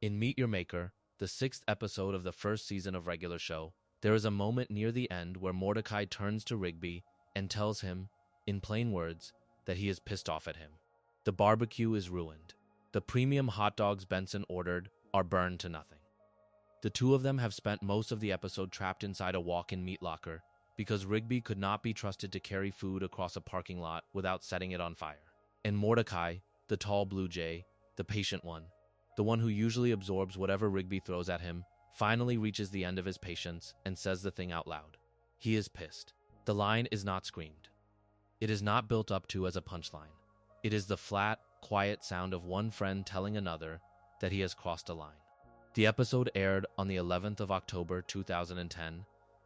In Meet Your Maker, the sixth episode of the first season of Regular Show, there is a moment near the end where Mordecai turns to Rigby and tells him, in plain words, that he is pissed off at him. The barbecue is ruined. The premium hot dogs Benson ordered are burned to nothing. The two of them have spent most of the episode trapped inside a walk-in meat locker because Rigby could not be trusted to carry food across a parking lot without setting it on fire. And Mordecai, the tall blue jay, the patient one, the one who usually absorbs whatever Rigby throws at him, finally reaches the end of his patience and says the thing out loud. He is pissed. The line is not screamed. It is not built up to as a punchline. It is the flat, quiet sound of one friend telling another that he has crossed a line. The episode aired on the 11th of October 2010,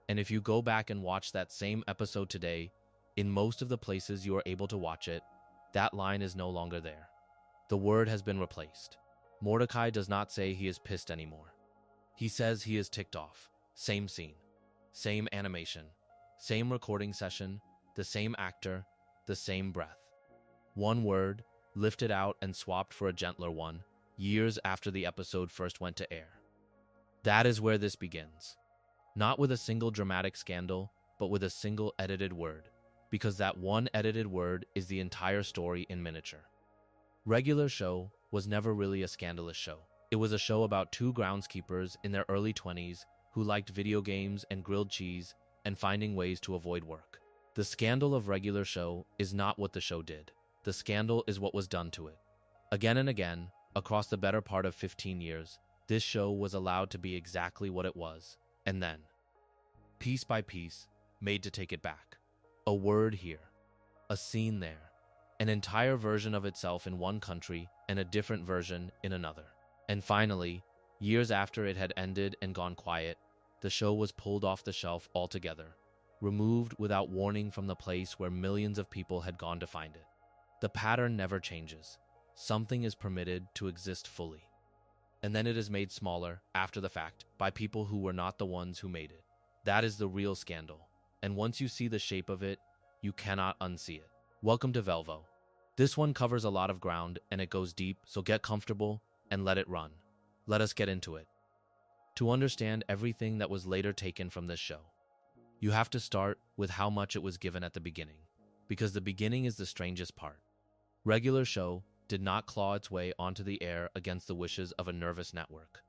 and if you go back and watch that same episode today, in most of the places you are able to watch it, that line is no longer there. The word has been replaced. Mordecai does not say he is pissed anymore. He says he is ticked off. Same scene, same animation, same recording session, the same actor, the same breath. One word, lifted out and swapped for a gentler one, years after the episode first went to air. That is where this begins. Not with a single dramatic scandal, but with a single edited word, because that one edited word is the entire story in miniature. Regular Show was never really a scandalous show. It was a show about two groundskeepers in their early 20s who liked video games and grilled cheese and finding ways to avoid work. The scandal of Regular Show is not what the show did. The scandal is what was done to it. Again and again, across the better part of 15 years, this show was allowed to be exactly what it was, and then, piece by piece, made to take it back. A word here, a scene there, an entire version of itself in one country and a different version in another. And finally, years after it had ended and gone quiet, the show was pulled off the shelf altogether, removed without warning from the place where millions of people had gone to find it. The pattern never changes. Something is permitted to exist fully. And then it is made smaller, after the fact, by people who were not the ones who made it. That is the real scandal. And once you see the shape of it, you cannot unsee it. Welcome to Velvo. This one covers a lot of ground and it goes deep, so get comfortable and let it run. Let us get into it. To understand everything that was later taken from this show, you have to start with how much it was given at the beginning, because the beginning is the strangest part. Regular Show did not claw its way onto the air against the wishes of a nervous network.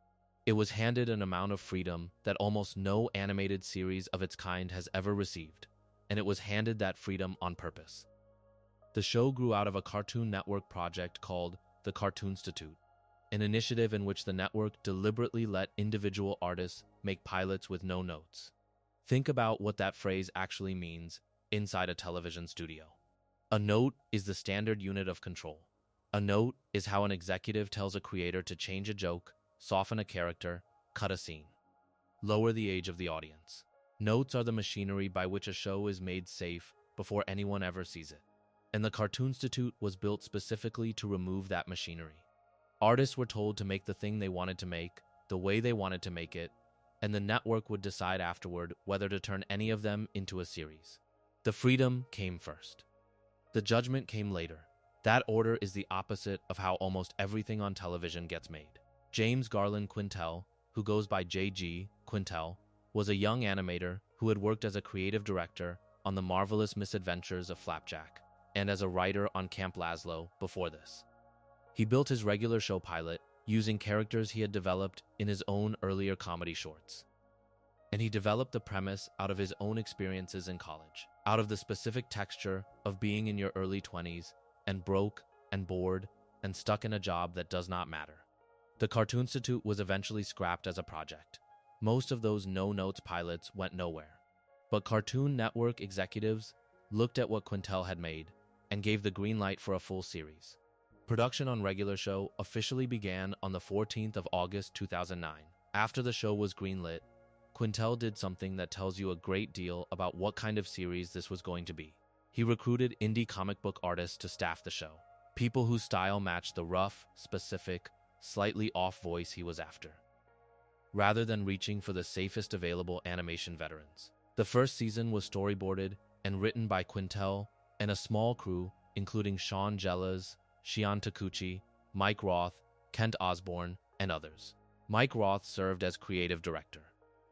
It was handed an amount of freedom that almost no animated series of its kind has ever received, and it was handed that freedom on purpose. The show grew out of a Cartoon Network project called the Cartoonstitute, an initiative in which the network deliberately let individual artists make pilots with no notes. Think about what that phrase actually means inside a television studio. A note is the standard unit of control. A note is how an executive tells a creator to change a joke, soften a character, cut a scene, lower the age of the audience. Notes are the machinery by which a show is made safe before anyone ever sees it. And the Cartoonstitute was built specifically to remove that machinery. Artists were told to make the thing they wanted to make, the way they wanted to make it, and the network would decide afterward whether to turn any of them into a series. The freedom came first. The judgment came later. That order is the opposite of how almost everything on television gets made. James Garland Quintel, who goes by J.G. Quintel, was a young animator who had worked as a creative director on The Marvelous Misadventures of Flapjack and as a writer on Camp Lazlo before this. He built his Regular Show pilot using characters he had developed in his own earlier comedy shorts. And he developed the premise out of his own experiences in college, out of the specific texture of being in your early 20s and broke and bored and stuck in a job that does not matter. The Cartoonstitute was eventually scrapped as a project. Most of those no-notes pilots went nowhere. But Cartoon Network executives looked at what Quintel had made and gave the green light for a full series. Production on Regular Show officially began on the 14th of August 2009. After the show was greenlit, Quintel did something that tells you a great deal about what kind of series this was going to be. He recruited indie comic book artists to staff the show, people whose style matched the rough, specific, slightly off voice he was after, rather than reaching for the safest available animation veterans. The first season was storyboarded and written by Quintel and a small crew including Sean Jellas, Shion Takuchi, Mike Roth, Kent Osborne, and others. Mike Roth served as creative director.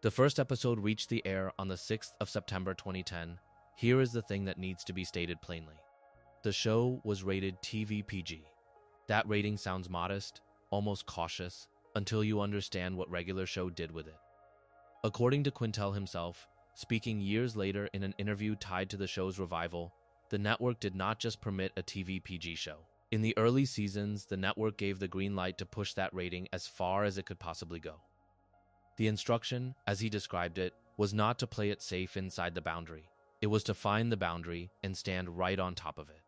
The first episode reached the air on the 6th of September 2010. Here is the thing that needs to be stated plainly. The show was rated TV PG. That rating sounds modest, almost cautious, until you understand what Regular Show did with it. According to Quintel himself, speaking years later in an interview tied to the show's revival, the network did not just permit a TV PG show. In the early seasons, the network gave the green light to push that rating as far as it could possibly go. The instruction, as he described it, was not to play it safe inside the boundary. It was to find the boundary and stand right on top of it.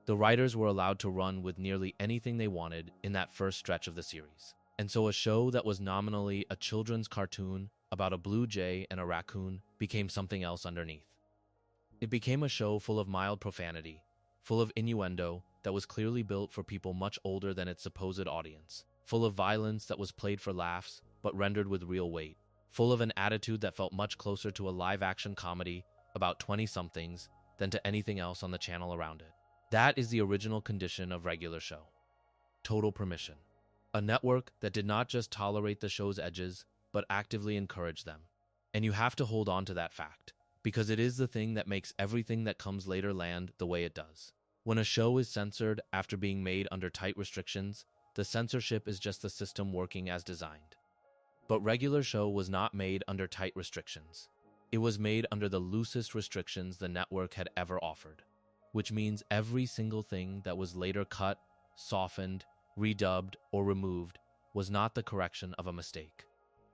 The writers were allowed to run with nearly anything they wanted in that first stretch of the series. And so a show that was nominally a children's cartoon about a blue jay and a raccoon became something else underneath. It became a show full of mild profanity, full of innuendo that was clearly built for people much older than its supposed audience, full of violence that was played for laughs but rendered with real weight, full of an attitude that felt much closer to a live-action comedy about 20-somethings than to anything else on the channel around it. That is the original condition of Regular Show. Total permission. A network that did not just tolerate the show's edges, but actively encouraged them. And you have to hold on to that fact, because it is the thing that makes everything that comes later land the way it does. When a show is censored after being made under tight restrictions, the censorship is just the system working as designed. But Regular Show was not made under tight restrictions. It was made under the loosest restrictions the network had ever offered, which means every single thing that was later cut, softened, redubbed, or removed was not the correction of a mistake.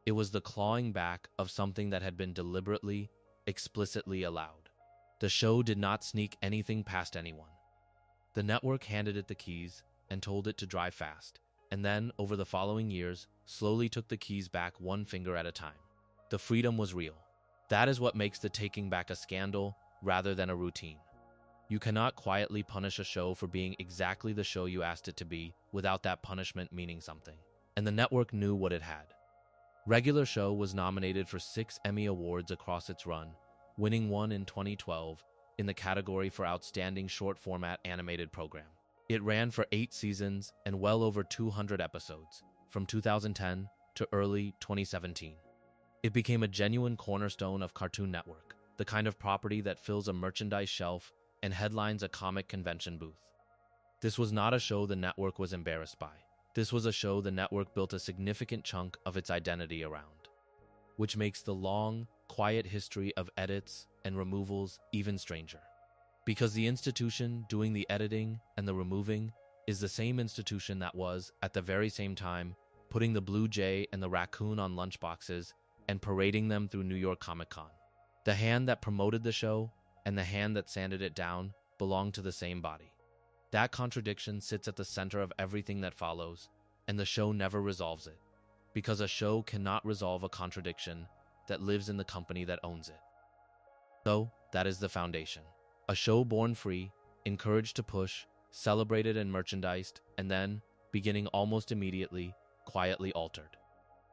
It was the clawing back of something that had been deliberately, explicitly allowed. The show did not sneak anything past anyone. The network handed it the keys and told it to drive fast, and then, over the following years, slowly took the keys back one finger at a time. The freedom was real. That is what makes the taking back a scandal rather than a routine. You cannot quietly punish a show for being exactly the show you asked it to be without that punishment meaning something. And the network knew what it had. Regular Show was nominated for 6 Emmy Awards across its run, winning one in 2012 in the category for Outstanding Short Format Animated Program. It ran for 8 seasons and well over 200 episodes, from 2010 to early 2017. It became a genuine cornerstone of Cartoon Network, the kind of property that fills a merchandise shelf and headlines a comic convention booth. This was not a show the network was embarrassed by. This was a show the network built a significant chunk of its identity around, which makes the long, quiet history of edits and removals even stranger. Because the institution doing the editing and the removing is the same institution that was, at the very same time, putting the blue jay and the raccoon on lunchboxes and parading them through New York Comic Con. The hand that promoted the show and the hand that sanded it down belong to the same body. That contradiction sits at the center of everything that follows, and the show never resolves it, because a show cannot resolve a contradiction that lives in the company that owns it. So, that is the foundation. A show born free, encouraged to push, celebrated and merchandised, and then, beginning almost immediately, quietly altered.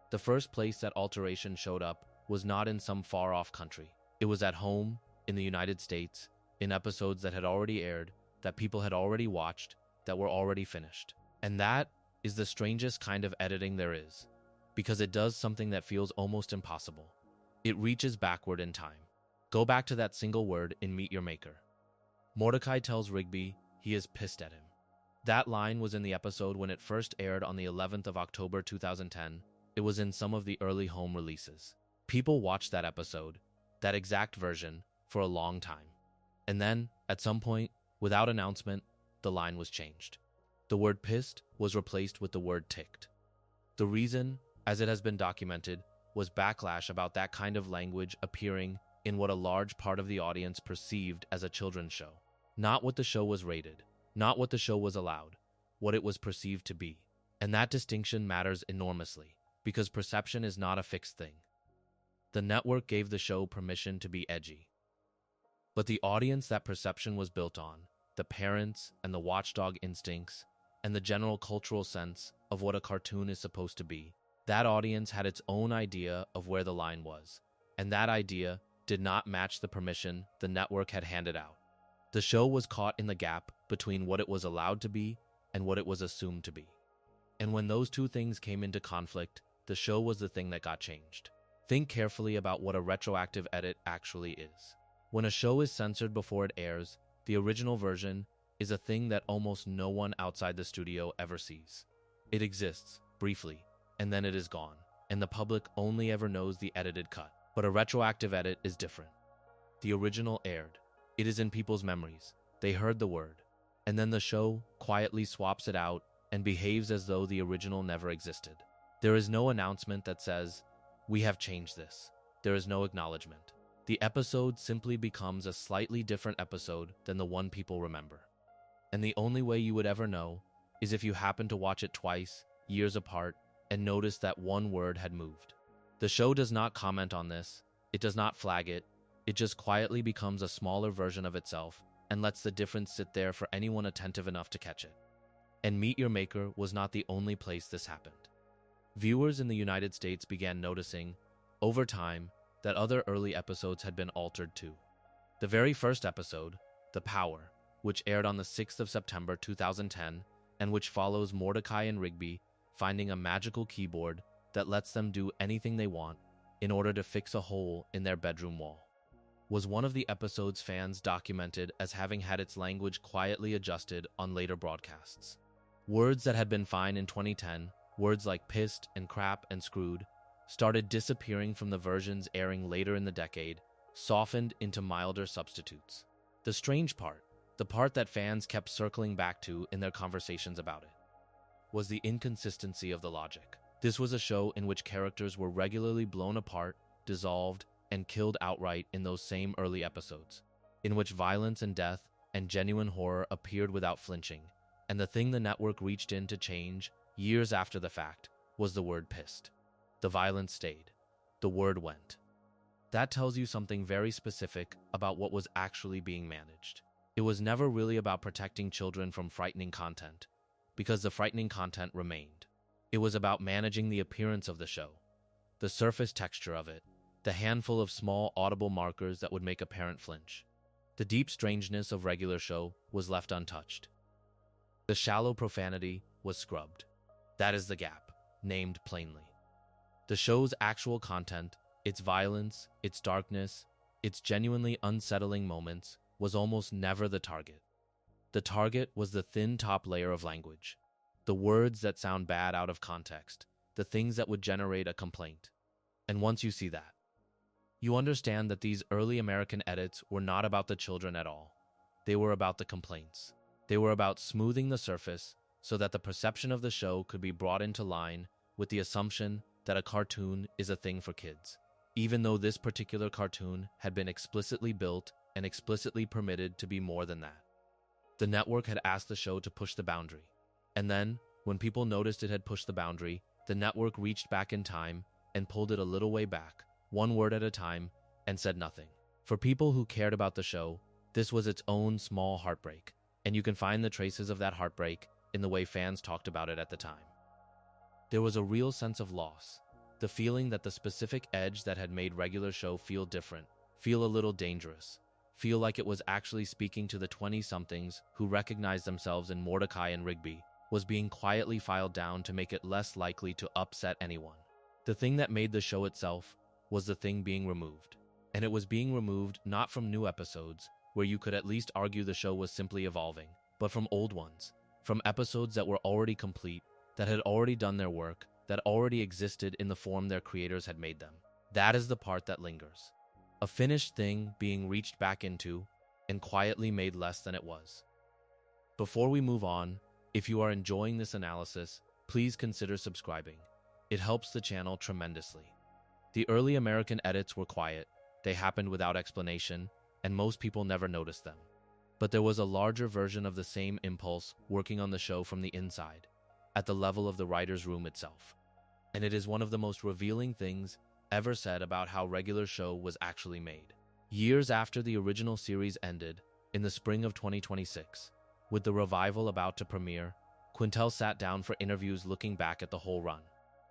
The first place that alteration showed up was not in some far-off country. It was at home, in the United States, in episodes that had already aired, that people had already watched, that were already finished. And that is the strangest kind of editing there is, because it does something that feels almost impossible. It reaches backward in time. Go back to that single word in Meet Your Maker. Mordecai tells Rigby he is pissed at him. That line was in the episode when it first aired on the 11th of October 2010. It was in some of the early home releases. People watched that episode, that exact version, for a long time. And then, at some point, without announcement, the line was changed. The word pissed was replaced with the word ticked. The reason, as it has been documented, was backlash about that kind of language appearing in what a large part of the audience perceived as a children's show. Not what the show was rated, not what the show was allowed, what it was perceived to be. And that distinction matters enormously, because perception is not a fixed thing. The network gave the show permission to be edgy. But the audience that perception was built on, the parents and the watchdog instincts, and the general cultural sense of what a cartoon is supposed to be, that audience had its own idea of where the line was, and that idea did not match the permission the network had handed out. The show was caught in the gap between what it was allowed to be and what it was assumed to be. And when those two things came into conflict, the show was the thing that got changed. Think carefully about what a retroactive edit actually is. When a show is censored before it airs, the original version is a thing that almost no one outside the studio ever sees. It exists, briefly, and then it is gone, and the public only ever knows the edited cut. But a retroactive edit is different. The original aired. It is in people's memories. They heard the word. And then the show quietly swaps it out and behaves as though the original never existed. There is no announcement that says, "We have changed this." There is no acknowledgement. The episode simply becomes a slightly different episode than the one people remember. And the only way you would ever know is if you happen to watch it twice, years apart, and notice that one word had moved. The show does not comment on this. It does not flag it. It just quietly becomes a smaller version of itself and lets the difference sit there for anyone attentive enough to catch it. And Meet Your Maker was not the only place this happened. Viewers in the United States began noticing, over time, that other early episodes had been altered too. The very first episode, The Power, which aired on the 6th of September 2010, and which follows Mordecai and Rigby finding a magical keyboard that lets them do anything they want in order to fix a hole in their bedroom wall, was one of the episodes fans documented as having had its language quietly adjusted on later broadcasts. Words that had been fine in 2010, words like pissed and crap and screwed, started disappearing from the versions airing later in the decade, softened into milder substitutes. The strange part, the part that fans kept circling back to in their conversations about it, was the inconsistency of the logic. This was a show in which characters were regularly blown apart, dissolved, and killed outright in those same early episodes, in which violence and death and genuine horror appeared without flinching, and the thing the network reached in to change, years after the fact, was the word pissed. The violence stayed. The word went. That tells you something very specific about what was actually being managed. It was never really about protecting children from frightening content, because the frightening content remained. It was about managing the appearance of the show, the surface texture of it, the handful of small audible markers that would make a parent flinch. The deep strangeness of regular show was left untouched. The shallow profanity was scrubbed. That is the gap, named plainly. The show's actual content, its violence, its darkness, its genuinely unsettling moments, was almost never the target. The target was the thin top layer of language, the words that sound bad out of context, the things that would generate a complaint. And once you see that, you understand that these early American edits were not about the children at all. They were about the complaints. They were about smoothing the surface so that the perception of the show could be brought into line with the assumption that a cartoon is a thing for kids, even though this particular cartoon had been explicitly built and explicitly permitted to be more than that. The network had asked the show to push the boundary. And then, when people noticed it had pushed the boundary, the network reached back in time and pulled it a little way back, one word at a time, and said nothing. For people who cared about the show, this was its own small heartbreak, and you can find the traces of that heartbreak in the way fans talked about it at the time. There was a real sense of loss, the feeling that the specific edge that had made regular show feel different, feel a little dangerous, feel like it was actually speaking to the 20-somethings who recognized themselves in Mordecai and Rigby, was being quietly filed down to make it less likely to upset anyone. The thing that made the show itself was the thing being removed. And it was being removed not from new episodes, where you could at least argue the show was simply evolving, but from old ones, from episodes that were already complete, that had already done their work, that already existed in the form their creators had made them. That is the part that lingers. A finished thing being reached back into and quietly made less than it was. Before we move on, if you are enjoying this analysis, please consider subscribing. It helps the channel tremendously. The early American edits were quiet, they happened without explanation, and most people never noticed them. But there was a larger version of the same impulse working on the show from the inside, at the level of the writer's room itself. And it is one of the most revealing things ever said about how regular show was actually made. Years after the original series ended, in the spring of 2026, with the revival about to premiere, Quintel sat down for interviews looking back at the whole run.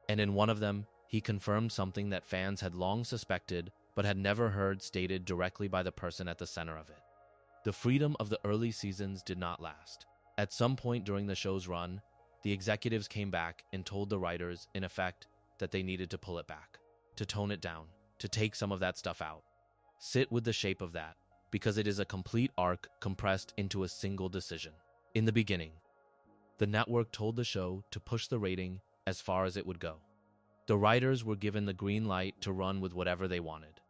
And in one of them, he confirmed something that fans had long suspected but had never heard stated directly by the person at the center of it. The freedom of the early seasons did not last. At some point during the show's run, the executives came back and told the writers, in effect, that they needed to pull it back, to tone it down, to take some of that stuff out. Sit with the shape of that, because it is a complete arc compressed into a single decision. In the beginning, the network told the show to push the rating as far as it would go. The writers were given the green light to run with whatever they wanted.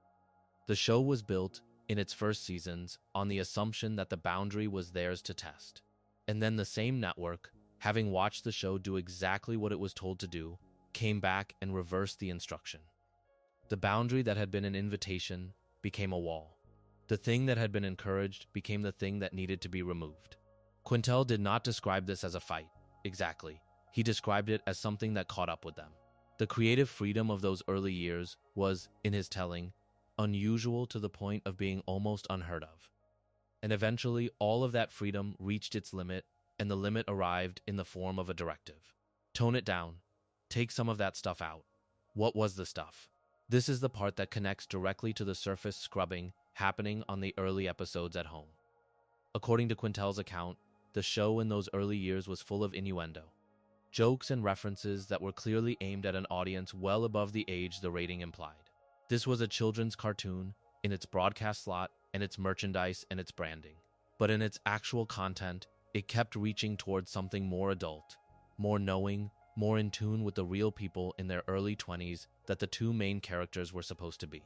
The show was built, in its first seasons, on the assumption that the boundary was theirs to test. And then the same network, having watched the show do exactly what it was told to do, came back and reversed the instruction. The boundary that had been an invitation became a wall. The thing that had been encouraged became the thing that needed to be removed. Quintel did not describe this as a fight, exactly. He described it as something that caught up with them. The creative freedom of those early years was, in his telling, unusual to the point of being almost unheard of. And eventually, all of that freedom reached its limit, and the limit arrived in the form of a directive. Tone it down. Take some of that stuff out. What was the stuff? This is the part that connects directly to the surface scrubbing happening on the early episodes at home. According to Quintel's account, the show in those early years was full of innuendo, jokes and references that were clearly aimed at an audience well above the age the rating implied. This was a children's cartoon in its broadcast slot and its merchandise and its branding. But in its actual content, it kept reaching towards something more adult, more knowing, more in tune with the real people in their early 20s that the two main characters were supposed to be.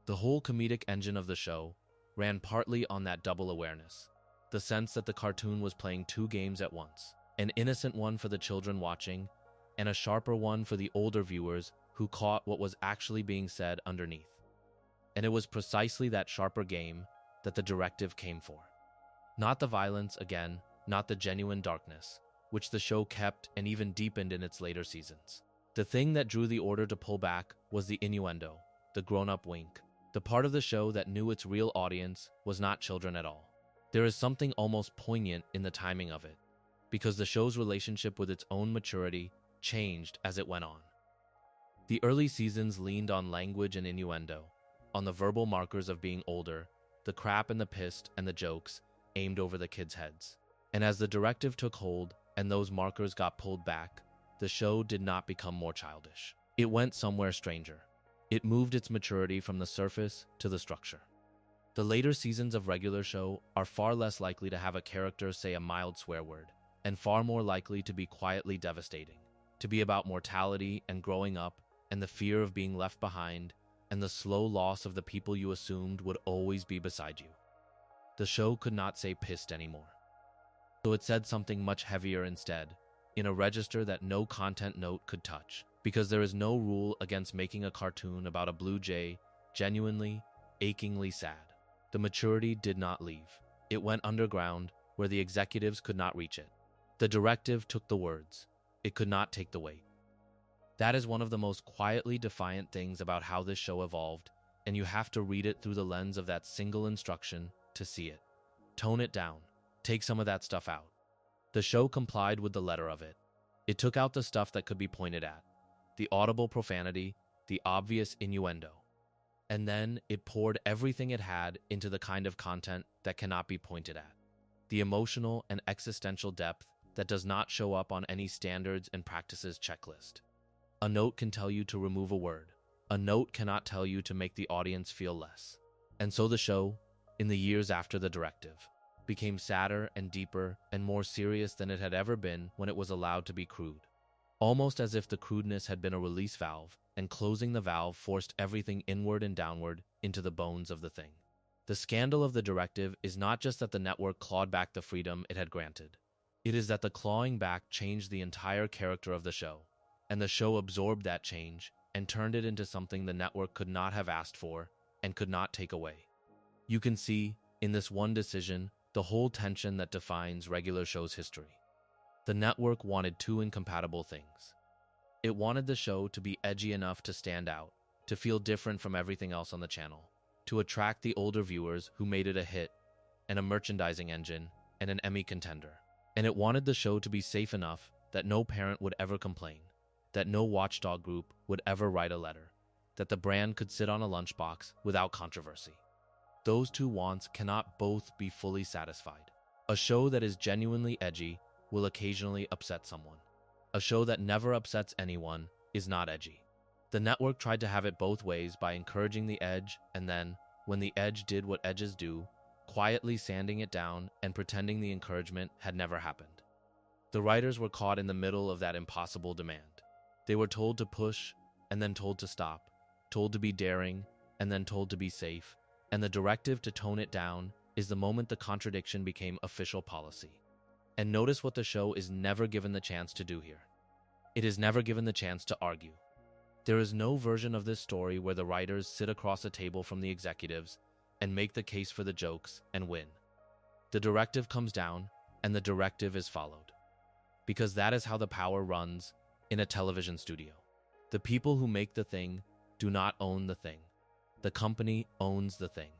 The whole comedic engine of the show ran partly on that double awareness, the sense that the cartoon was playing two games at once, an innocent one for the children watching, and a sharper one for the older viewers who caught what was actually being said underneath. And it was precisely that sharper game that the directive came for. Not the violence, again, not the genuine darkness, which the show kept and even deepened in its later seasons. The thing that drew the order to pull back was the innuendo, the grown-up wink, the part of the show that knew its real audience was not children at all. There is something almost poignant in the timing of it, because the show's relationship with its own maturity changed as it went on. The early seasons leaned on language and innuendo, on the verbal markers of being older, the crap and the pissed and the jokes aimed over the kids' heads. And as the directive took hold and those markers got pulled back, the show did not become more childish. It went somewhere stranger. It moved its maturity from the surface to the structure. The later seasons of regular show are far less likely to have a character say a mild swear word, and far more likely to be quietly devastating, to be about mortality and growing up and the fear of being left behind and the slow loss of the people you assumed would always be beside you. The show could not say pissed anymore. So it said something much heavier instead, in a register that no content note could touch, because there is no rule against making a cartoon about a blue jay genuinely, achingly sad. The maturity did not leave. It went underground, where the executives could not reach it. The directive took the words. It could not take the weight. That is one of the most quietly defiant things about how this show evolved, and you have to read it through the lens of that single instruction to see it. Tone it down. Take some of that stuff out. The show complied with the letter of it. It took out the stuff that could be pointed at, the audible profanity, the obvious innuendo. And then it poured everything it had into the kind of content that cannot be pointed at, the emotional and existential depth that does not show up on any standards and practices checklist. A note can tell you to remove a word. A note cannot tell you to make the audience feel less. And so the show, in the years after the directive, became sadder and deeper and more serious than it had ever been when it was allowed to be crude. Almost as if the crudeness had been a release valve, and closing the valve forced everything inward and downward into the bones of the thing. The scandal of the directive is not just that the network clawed back the freedom it had granted. It is that the clawing back changed the entire character of the show, and the show absorbed that change and turned it into something the network could not have asked for and could not take away. You can see, in this one decision, the whole tension that defines regular show's history. The network wanted two incompatible things. It wanted the show to be edgy enough to stand out, to feel different from everything else on the channel, to attract the older viewers who made it a hit, and a merchandising engine, and an Emmy contender. And it wanted the show to be safe enough that no parent would ever complain, that no watchdog group would ever write a letter, that the brand could sit on a lunchbox without controversy. Those two wants cannot both be fully satisfied. A show that is genuinely edgy will occasionally upset someone. A show that never upsets anyone is not edgy. The network tried to have it both ways by encouraging the edge and then, when the edge did what edges do, quietly sanding it down and pretending the encouragement had never happened. The writers were caught in the middle of that impossible demand. They were told to push and then told to stop, told to be daring and then told to be safe, and the directive to tone it down is the moment the contradiction became official policy. And notice what the show is never given the chance to do here. It is never given the chance to argue. There is no version of this story where the writers sit across a table from the executives and make the case for the jokes and win. The directive comes down, and the directive is followed. Because that is how the power runs in a television studio. The people who make the thing do not own the thing. The company owns the thing.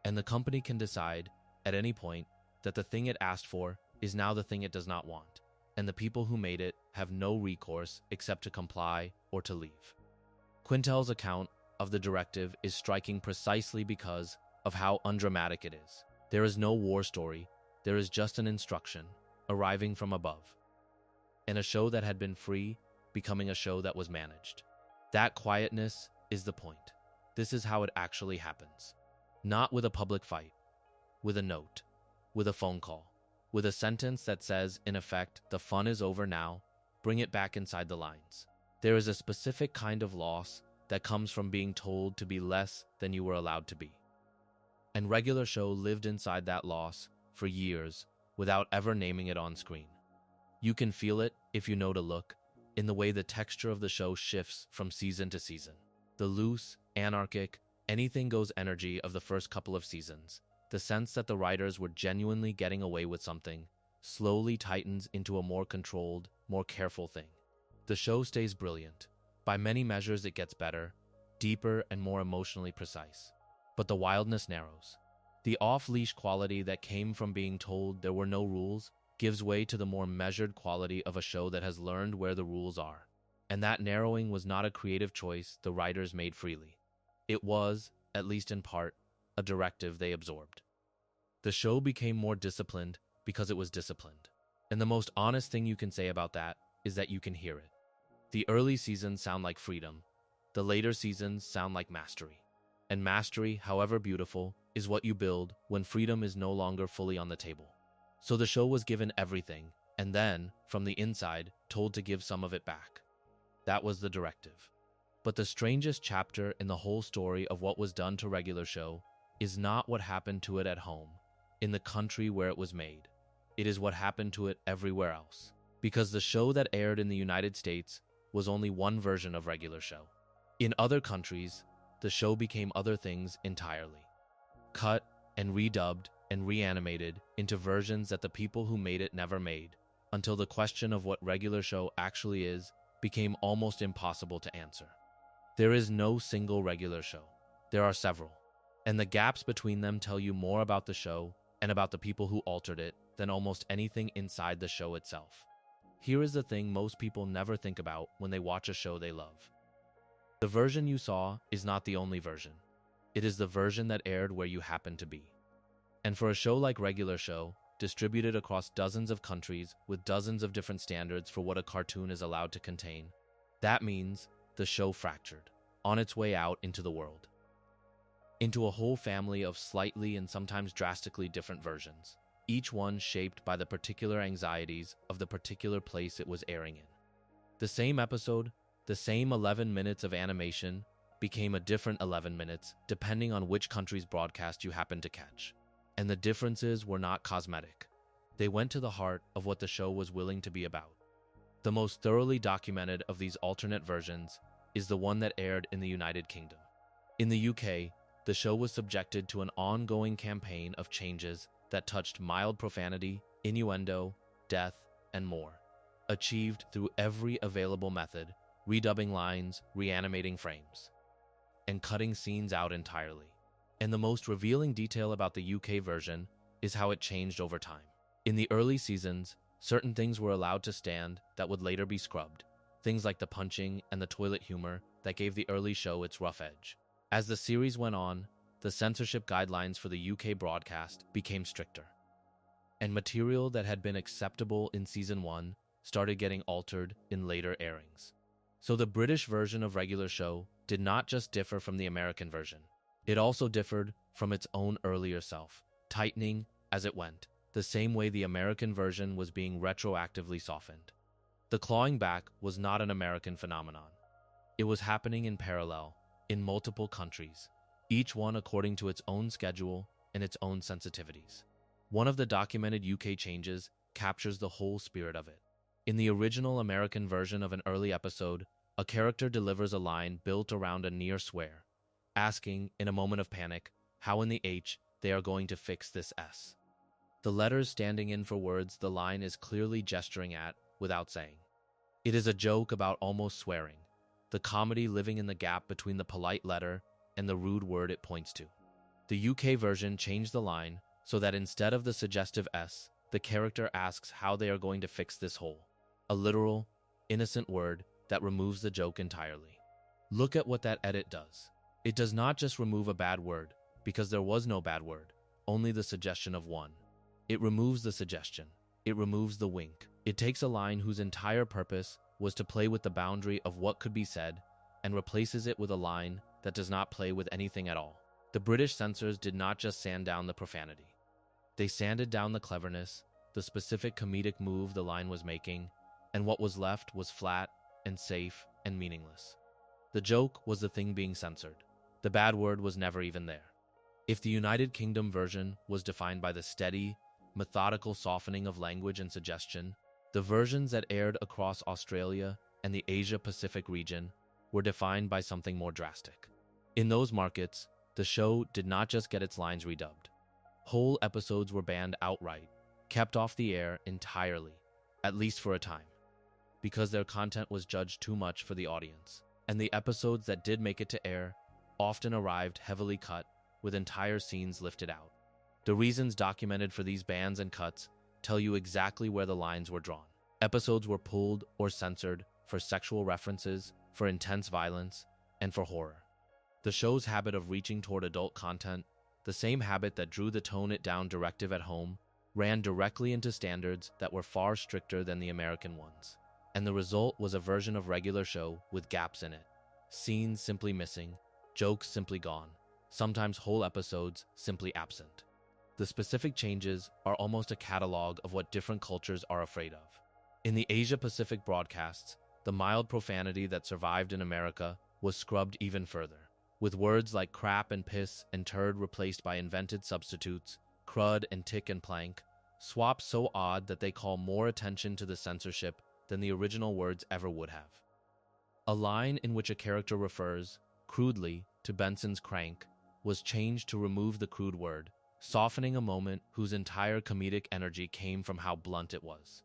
And the company can decide, at any point, that the thing it asked for is now the thing it does not want, and the people who made it have no recourse except to comply or to leave. Quintel's account of the directive is striking precisely because of how undramatic it is. There is no war story, there is just an instruction, arriving from above. And a show that had been free, becoming a show that was managed. That quietness is the point. This is how it actually happens. Not with a public fight, with a note, with a phone call, with a sentence that says, in effect, the fun is over now, bring it back inside the lines. There is a specific kind of loss that comes from being told to be less than you were allowed to be. And Regular Show lived inside that loss for years without ever naming it on screen. You can feel it, if you know to look, in the way the texture of the show shifts from season to season. The loose, anarchic, anything-goes energy of the first couple of seasons, the sense that the writers were genuinely getting away with something, slowly tightens into a more controlled, more careful thing. The show stays brilliant. By many measures it gets better, deeper and more emotionally precise. But the wildness narrows. The off-leash quality that came from being told there were no rules gives way to the more measured quality of a show that has learned where the rules are. And that narrowing was not a creative choice the writers made freely. It was, at least in part, a directive they absorbed. The show became more disciplined because it was disciplined. And the most honest thing you can say about that is that you can hear it. The early seasons sound like freedom. The later seasons sound like mastery. And mastery, however beautiful, is what you build when freedom is no longer fully on the table. So the show was given everything, and then, from the inside, told to give some of it back. That was the directive. But the strangest chapter in the whole story of what was done to Regular Show is not what happened to it at home, in the country where it was made. It is what happened to it everywhere else. Because the show that aired in the United States was only one version of Regular Show. In other countries, the show became other things entirely. Cut and redubbed and reanimated into versions that the people who made it never made, until the question of what Regular Show actually is became almost impossible to answer. There is no single Regular Show. There are several. And the gaps between them tell you more about the show and about the people who altered it than almost anything inside the show itself. Here is the thing most people never think about when they watch a show they love. The version you saw is not the only version. It is the version that aired where you happen to be. And for a show like Regular Show, distributed across dozens of countries with dozens of different standards for what a cartoon is allowed to contain, that means the show fractured, on its way out into the world. Into a whole family of slightly and sometimes drastically different versions, each one shaped by the particular anxieties of the particular place it was airing in. The same episode, the same 11 minutes of animation, became a different 11 minutes depending on which country's broadcast you happened to catch. And the differences were not cosmetic. They went to the heart of what the show was willing to be about. The most thoroughly documented of these alternate versions is the one that aired in the United Kingdom. In the UK, the show was subjected to an ongoing campaign of changes that touched mild profanity, innuendo, death, and more, achieved through every available method, redubbing lines, reanimating frames, and cutting scenes out entirely. And the most revealing detail about the UK version is how it changed over time. In the early seasons, certain things were allowed to stand that would later be scrubbed, things like the punching and the toilet humor that gave the early show its rough edge. As the series went on, the censorship guidelines for the UK broadcast became stricter. and material that had been acceptable in season 1 started getting altered in later airings. So the British version of regular show did not just differ from the American version. It also differed from its own earlier self, tightening as it went, the same way the American version was being retroactively softened. The clawing back was not an American phenomenon. It was happening in parallel, in multiple countries, each one according to its own schedule and its own sensitivities. One of the documented UK changes captures the whole spirit of it. In the original American version of an early episode, a character delivers a line built around a near swear, asking, in a moment of panic, how in the H they are going to fix this S. The letters standing in for words the line is clearly gesturing at without saying. It is a joke about almost swearing, the comedy living in the gap between the polite letter and the rude word it points to. The UK version changed the line so that instead of the suggestive S, the character asks how they are going to fix this hole, a literal, innocent word that removes the joke entirely. Look at what that edit does. It does not just remove a bad word, because there was no bad word, only the suggestion of one. It removes the suggestion. It removes the wink. It takes a line whose entire purpose was to play with the boundary of what could be said and replaces it with a line that does not play with anything at all. The British censors did not just sand down the profanity. They sanded down the cleverness, the specific comedic move the line was making, and what was left was flat and safe and meaningless. The joke was the thing being censored. The bad word was never even there. If the United Kingdom version was defined by the steady, methodical softening of language and suggestion, the versions that aired across Australia and the Asia-Pacific region were defined by something more drastic. In those markets, the show did not just get its lines redubbed. Whole episodes were banned outright, kept off the air entirely, at least for a time, because their content was judged too much for the audience. And the episodes that did make it to air often arrived heavily cut, with entire scenes lifted out. The reasons documented for these bans and cuts tell you exactly where the lines were drawn. Episodes were pulled or censored for sexual references, for intense violence, and for horror. The show's habit of reaching toward adult content, the same habit that drew the tone it down directive at home, ran directly into standards that were far stricter than the American ones. And the result was a version of regular show with gaps in it. Scenes simply missing, jokes simply gone, sometimes whole episodes simply absent. The specific changes are almost a catalog of what different cultures are afraid of. In the Asia-Pacific broadcasts, the mild profanity that survived in America was scrubbed even further, with words like crap and piss and turd replaced by invented substitutes, crud and tick and plank, swaps so odd that they call more attention to the censorship than the original words ever would have. A line in which a character refers, crudely, to Benson's crank was changed to remove the crude word, softening a moment whose entire comedic energy came from how blunt it was.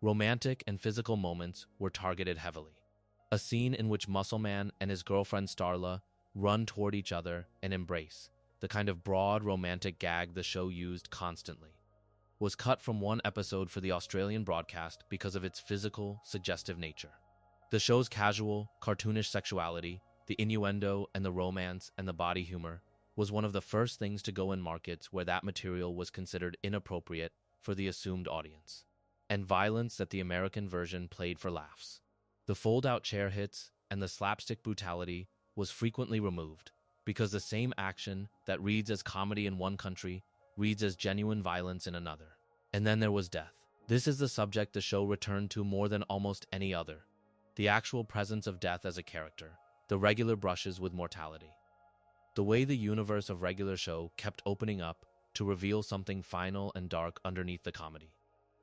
Romantic and physical moments were targeted heavily. A scene in which Muscle Man and his girlfriend Starla run toward each other and embrace, the kind of broad romantic gag the show used constantly, was cut from one episode for the Australian broadcast because of its physical, suggestive nature. The show's casual, cartoonish sexuality, the innuendo and the romance and the body humor was one of the first things to go in markets where that material was considered inappropriate for the assumed audience, and violence that the American version played for laughs. The fold-out chair hits and the slapstick brutality was frequently removed because the same action that reads as comedy in one country reads as genuine violence in another. And then there was death. This is the subject the show returned to more than almost any other. The actual presence of death as a character, the regular brushes with mortality. The way the universe of regular show kept opening up to reveal something final and dark underneath the comedy.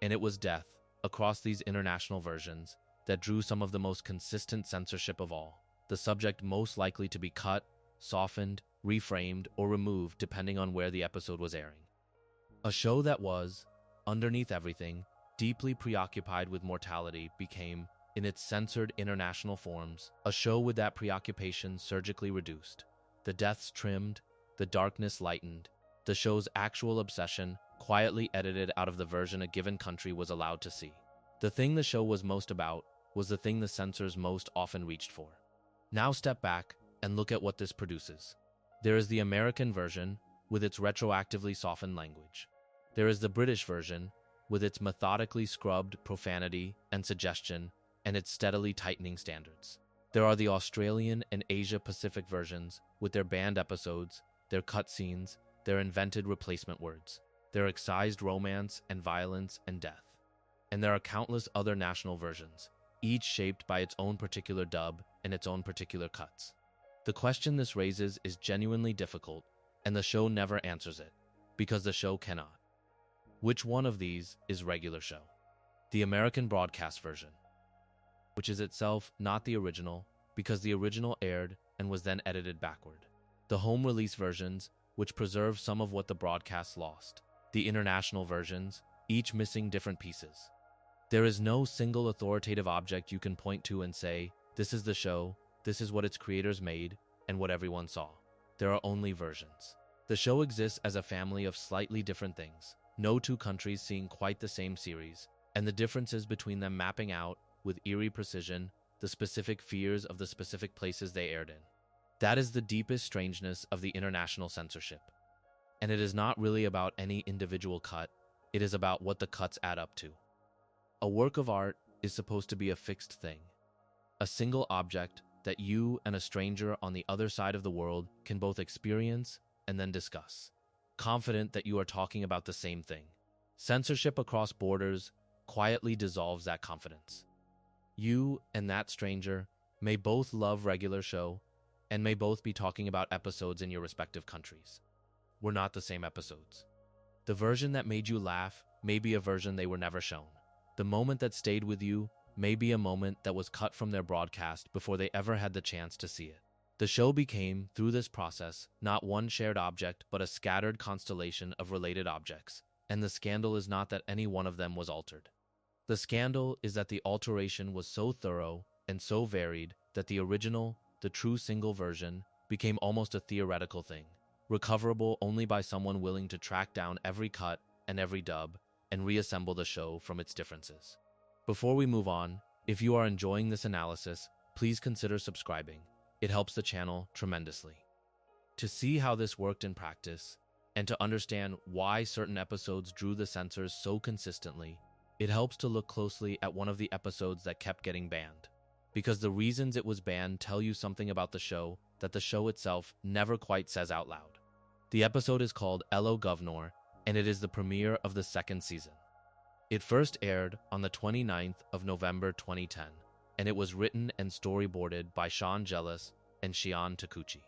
And it was death, across these international versions, that drew some of the most consistent censorship of all, the subject most likely to be cut, softened, reframed, or removed depending on where the episode was airing. A show that was, underneath everything, deeply preoccupied with mortality became, in its censored international forms, a show with that preoccupation surgically reduced, the deaths trimmed, the darkness lightened, the show's actual obsession quietly edited out of the version a given country was allowed to see. The thing the show was most about was the thing the censors most often reached for. Now step back and look at what this produces. There is the American version with its retroactively softened language. There is the British version, with its methodically scrubbed profanity and suggestion, and its steadily tightening standards. There are the Australian and Asia-Pacific versions, with their banned episodes, their cutscenes, their invented replacement words, their excised romance and violence and death. And there are countless other national versions, each shaped by its own particular dub and its own particular cuts. The question this raises is genuinely difficult, and the show never answers it, because the show cannot. Which one of these is regular show? The American broadcast version, which is itself not the original, because the original aired and was then edited backward. The home release versions, which preserve some of what the broadcast lost. The international versions, each missing different pieces. There is no single authoritative object you can point to and say, this is the show, this is what its creators made, and what everyone saw. There are only versions. The show exists as a family of slightly different things, no two countries seeing quite the same series, and the differences between them mapping out, with eerie precision, the specific fears of the specific places they aired in. That is the deepest strangeness of the international censorship. And it is not really about any individual cut, it is about what the cuts add up to. A work of art is supposed to be a fixed thing, a single object that you and a stranger on the other side of the world can both experience and then discuss, confident that you are talking about the same thing. Censorship across borders quietly dissolves that confidence. You and that stranger may both love regular show and may both be talking about episodes in your respective countries. We're not the same episodes. The version that made you laugh may be a version they were never shown. The moment that stayed with you may be a moment that was cut from their broadcast before they ever had the chance to see it. The show became, through this process, not one shared object, but a scattered constellation of related objects, and the scandal is not that any one of them was altered. The scandal is that the alteration was so thorough and so varied that the original, the true single version, became almost a theoretical thing, recoverable only by someone willing to track down every cut and every dub and reassemble the show from its differences. Before we move on, if you are enjoying this analysis, please consider subscribing. It helps the channel tremendously. To see how this worked in practice, and to understand why certain episodes drew the censors so consistently, it helps to look closely at one of the episodes that kept getting banned. Because the reasons it was banned tell you something about the show that the show itself never quite says out loud. The episode is called Hello Governor, and it is the premiere of the second season. It first aired on the 29th of November 2010, and it was written and storyboarded by Sean Gellis and Shion Takuchi.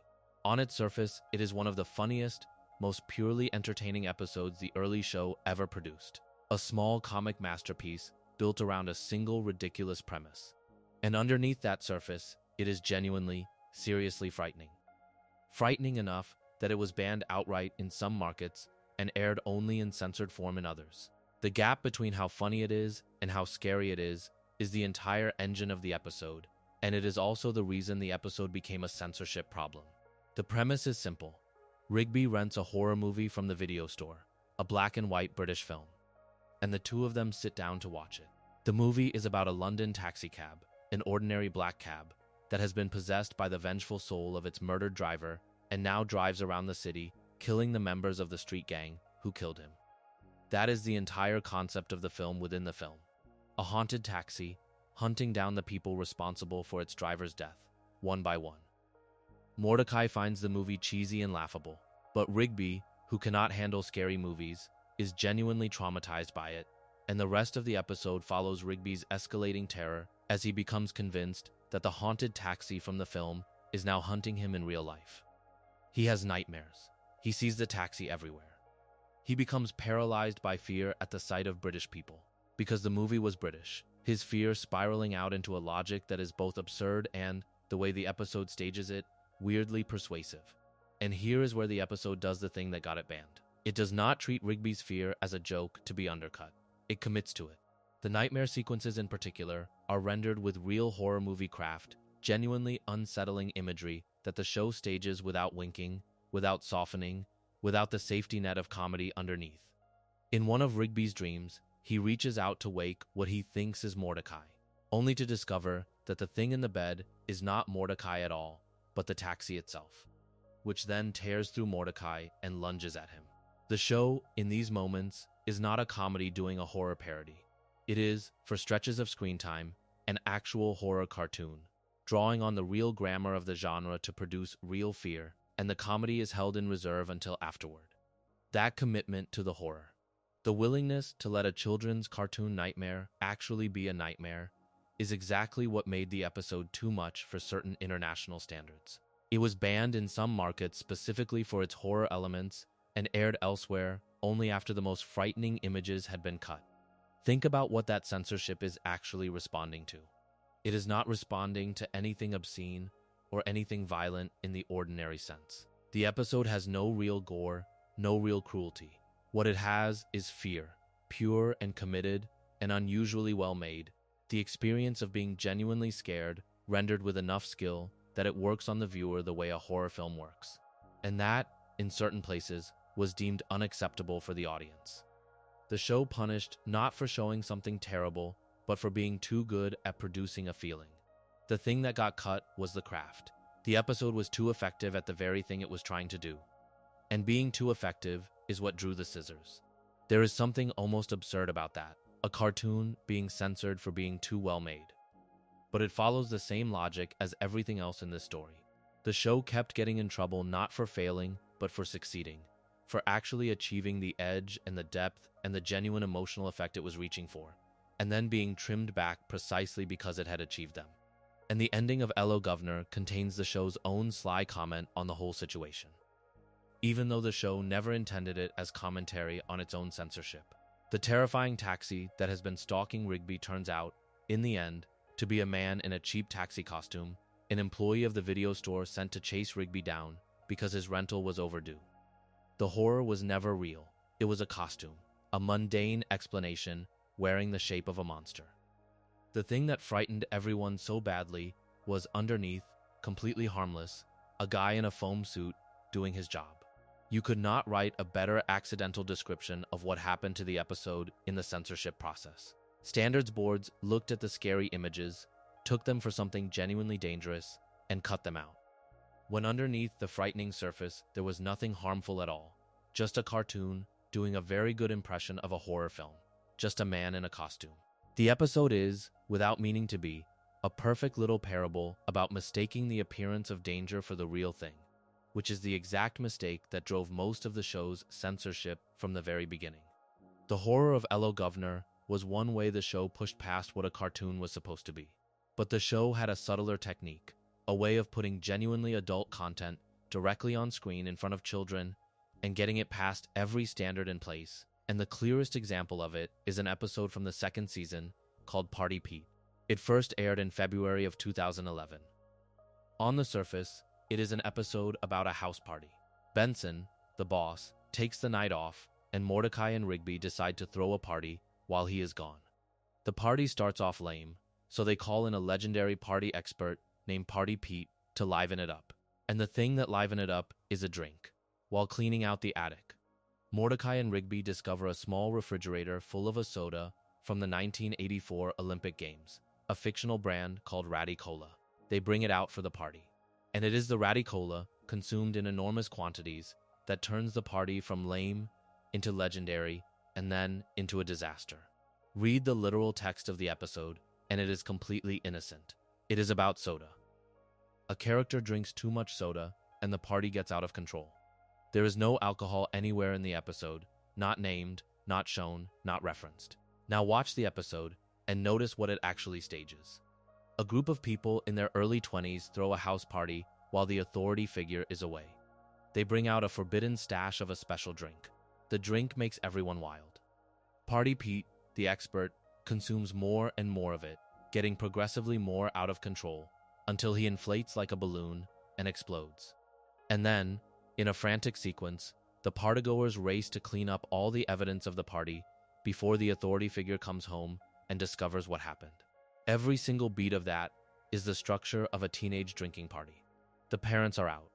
On its surface, it is one of the funniest, most purely entertaining episodes the early show ever produced. A small comic masterpiece built around a single ridiculous premise. And underneath that surface, it is genuinely, seriously frightening. Frightening enough that it was banned outright in some markets and aired only in censored form in others. The gap between how funny it is and how scary it is the entire engine of the episode, and it is also the reason the episode became a censorship problem. The premise is simple. Rigby rents a horror movie from the video store, a black and white British film, and the two of them sit down to watch it. The movie is about a London taxicab, an ordinary black cab, that has been possessed by the vengeful soul of its murdered driver and now drives around the city, killing the members of the street gang who killed him. That is the entire concept of the film within the film. A haunted taxi, hunting down the people responsible for its driver's death, one by one. Mordecai finds the movie cheesy and laughable, but Rigby, who cannot handle scary movies, is genuinely traumatized by it, and the rest of the episode follows Rigby's escalating terror as he becomes convinced that the haunted taxi from the film is now hunting him in real life. He has nightmares. He sees the taxi everywhere. He becomes paralyzed by fear at the sight of British people. Because the movie was British, his fear spiraling out into a logic that is both absurd and, the way the episode stages it, weirdly persuasive. And here is where the episode does the thing that got it banned. It does not treat Rigby's fear as a joke to be undercut. It commits to it. The nightmare sequences in particular are rendered with real horror movie craft, genuinely unsettling imagery that the show stages without winking, without softening, without the safety net of comedy underneath. In one of Rigby's dreams, he reaches out to wake what he thinks is Mordecai, only to discover that the thing in the bed is not Mordecai at all, but the taxi itself, which then tears through Mordecai and lunges at him. The show, in these moments, is not a comedy doing a horror parody. It is, for stretches of screen time, an actual horror cartoon, drawing on the real grammar of the genre to produce real fear, and the comedy is held in reserve until afterward. That commitment to the horror. The willingness to let a children's cartoon nightmare actually be a nightmare is exactly what made the episode too much for certain international standards. It was banned in some markets specifically for its horror elements and aired elsewhere only after the most frightening images had been cut. Think about what that censorship is actually responding to. It is not responding to anything obscene or anything violent in the ordinary sense. The episode has no real gore, no real cruelty. What it has is fear, pure and committed and unusually well made. The experience of being genuinely scared, rendered with enough skill that it works on the viewer the way a horror film works. And that, in certain places, was deemed unacceptable for the audience. The show punished not for showing something terrible, but for being too good at producing a feeling. The thing that got cut was the craft. The episode was too effective at the very thing it was trying to do. And being too effective is what drew the scissors. There is something almost absurd about that, a cartoon being censored for being too well made. But it follows the same logic as everything else in this story. The show kept getting in trouble not for failing, but for succeeding, for actually achieving the edge and the depth and the genuine emotional effect it was reaching for, and then being trimmed back precisely because it had achieved them. And the ending of Hello Governor contains the show's own sly comment on the whole situation, even though the show never intended it as commentary on its own censorship. The terrifying taxi that has been stalking Rigby turns out, in the end, to be a man in a cheap taxi costume, an employee of the video store sent to chase Rigby down because his rental was overdue. The horror was never real. It was a costume, a mundane explanation wearing the shape of a monster. The thing that frightened everyone so badly was underneath, completely harmless, a guy in a foam suit doing his job. You could not write a better accidental description of what happened to the episode in the censorship process. Standards boards looked at the scary images, took them for something genuinely dangerous, and cut them out. When underneath the frightening surface there was nothing harmful at all, just a cartoon doing a very good impression of a horror film, just a man in a costume. The episode is, without meaning to be, a perfect little parable about mistaking the appearance of danger for the real thing, which is the exact mistake that drove most of the show's censorship from the very beginning. The horror of Hello Governor was one way the show pushed past what a cartoon was supposed to be. But the show had a subtler technique, a way of putting genuinely adult content directly on screen in front of children and getting it past every standard in place. And the clearest example of it is an episode from the second season called Party Pete. It first aired in February of 2011. On the surface, it is an episode about a house party. Benson, the boss, takes the night off, and Mordecai and Rigby decide to throw a party while he is gone. The party starts off lame, so they call in a legendary party expert named Party Pete to liven it up. And the thing that liven it up is a drink. While cleaning out the attic, Mordecai and Rigby discover a small refrigerator full of a soda from the 1984 Olympic Games, a fictional brand called Ratty Cola. They bring it out for the party. And it is the Ratty Cola, consumed in enormous quantities, that turns the party from lame into legendary and then into a disaster. Read the literal text of the episode, and it is completely innocent. It is about soda. A character drinks too much soda, and the party gets out of control. There is no alcohol anywhere in the episode, not named, not shown, not referenced. Now watch the episode, and notice what it actually stages. A group of people in their early 20s throw a house party while the authority figure is away. They bring out a forbidden stash of a special drink. The drink makes everyone wild. Party Pete, the expert, consumes more and more of it, getting progressively more out of control, until he inflates like a balloon and explodes. And then, in a frantic sequence, the partygoers race to clean up all the evidence of the party before the authority figure comes home and discovers what happened. Every single beat of that is the structure of a teenage drinking party. The parents are out.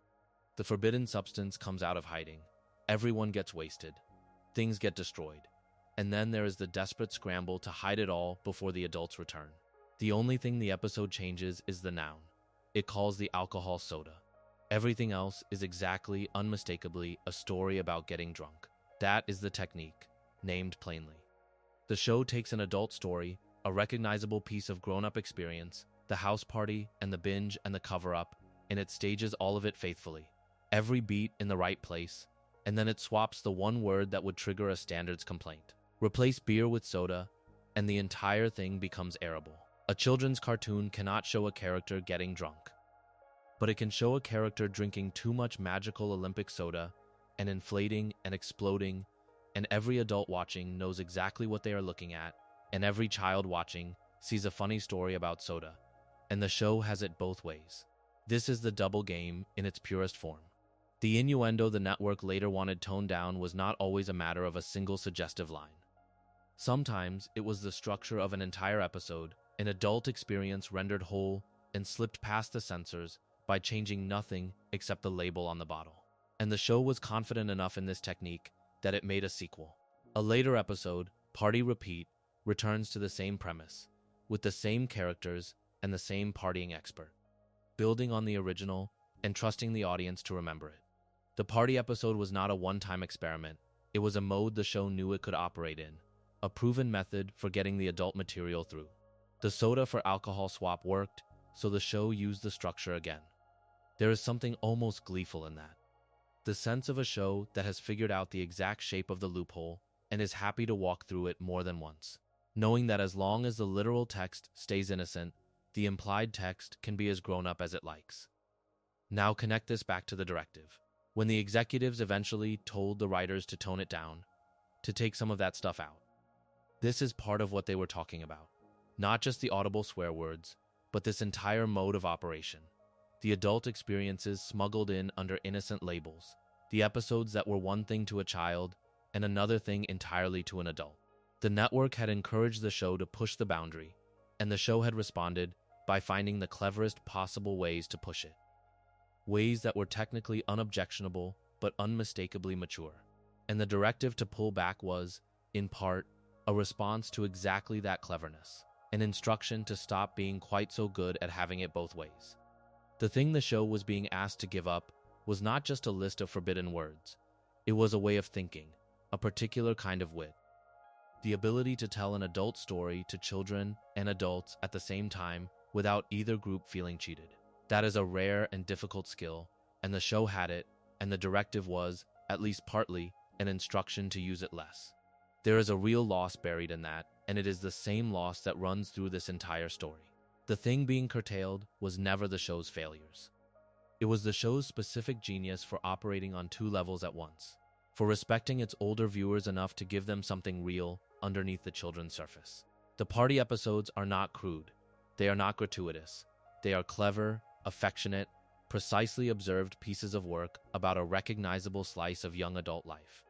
The forbidden substance comes out of hiding. Everyone gets wasted. Things get destroyed. And then there is the desperate scramble to hide it all before the adults return. The only thing the episode changes is the noun. It calls the alcohol soda. Everything else is exactly, unmistakably, a story about getting drunk. That is the technique. named plainly. The show takes an adult story, a recognizable piece of grown-up experience, the house party and the binge and the cover-up, and it stages all of it faithfully, every beat in the right place, and then it swaps the one word that would trigger a standards complaint. Replace beer with soda, and the entire thing becomes airable. A children's cartoon cannot show a character getting drunk, but it can show a character drinking too much magical Olympic soda and inflating and exploding, and every adult watching knows exactly what they are looking at, and every child watching sees a funny story about soda, and the show has it both ways. This is the double game in its purest form. The innuendo the network later wanted toned down was not always a matter of a single suggestive line. Sometimes it was the structure of an entire episode, an adult experience rendered whole and slipped past the censors by changing nothing except the label on the bottle. And the show was confident enough in this technique that it made a sequel. A later episode, Party Repeat, returns to the same premise, with the same characters and the same partying expert, building on the original and trusting the audience to remember it. The party episode was not a one-time experiment. It was a mode the show knew it could operate in, a proven method for getting the adult material through. The soda for alcohol swap worked, so the show used the structure again. There is something almost gleeful in that. The sense of a show that has figured out the exact shape of the loophole and is happy to walk through it more than once, knowing that as long as the literal text stays innocent, the implied text can be as grown-up as it likes. Now connect this back to the directive. When the executives eventually told the writers to tone it down, to take some of that stuff out. This is part of what they were talking about. Not just the audible swear words, but this entire mode of operation. The adult experiences smuggled in under innocent labels. The episodes that were one thing to a child and another thing entirely to an adult. The network had encouraged the show to push the boundary, and the show had responded by finding the cleverest possible ways to push it. Ways that were technically unobjectionable but unmistakably mature. And the directive to pull back was, in part, a response to exactly that cleverness, an instruction to stop being quite so good at having it both ways. The thing the show was being asked to give up was not just a list of forbidden words. It was a way of thinking, a particular kind of wit. The ability to tell an adult story to children and adults at the same time without either group feeling cheated. That is a rare and difficult skill, and the show had it, and the directive was, at least partly, an instruction to use it less. There is a real loss buried in that, and it is the same loss that runs through this entire story. The thing being curtailed was never the show's failures. It was the show's specific genius for operating on two levels at once, for respecting its older viewers enough to give them something real underneath the children's surface. The party episodes are not crude. They are not gratuitous. They are clever, affectionate, precisely observed pieces of work about a recognizable slice of young adult life,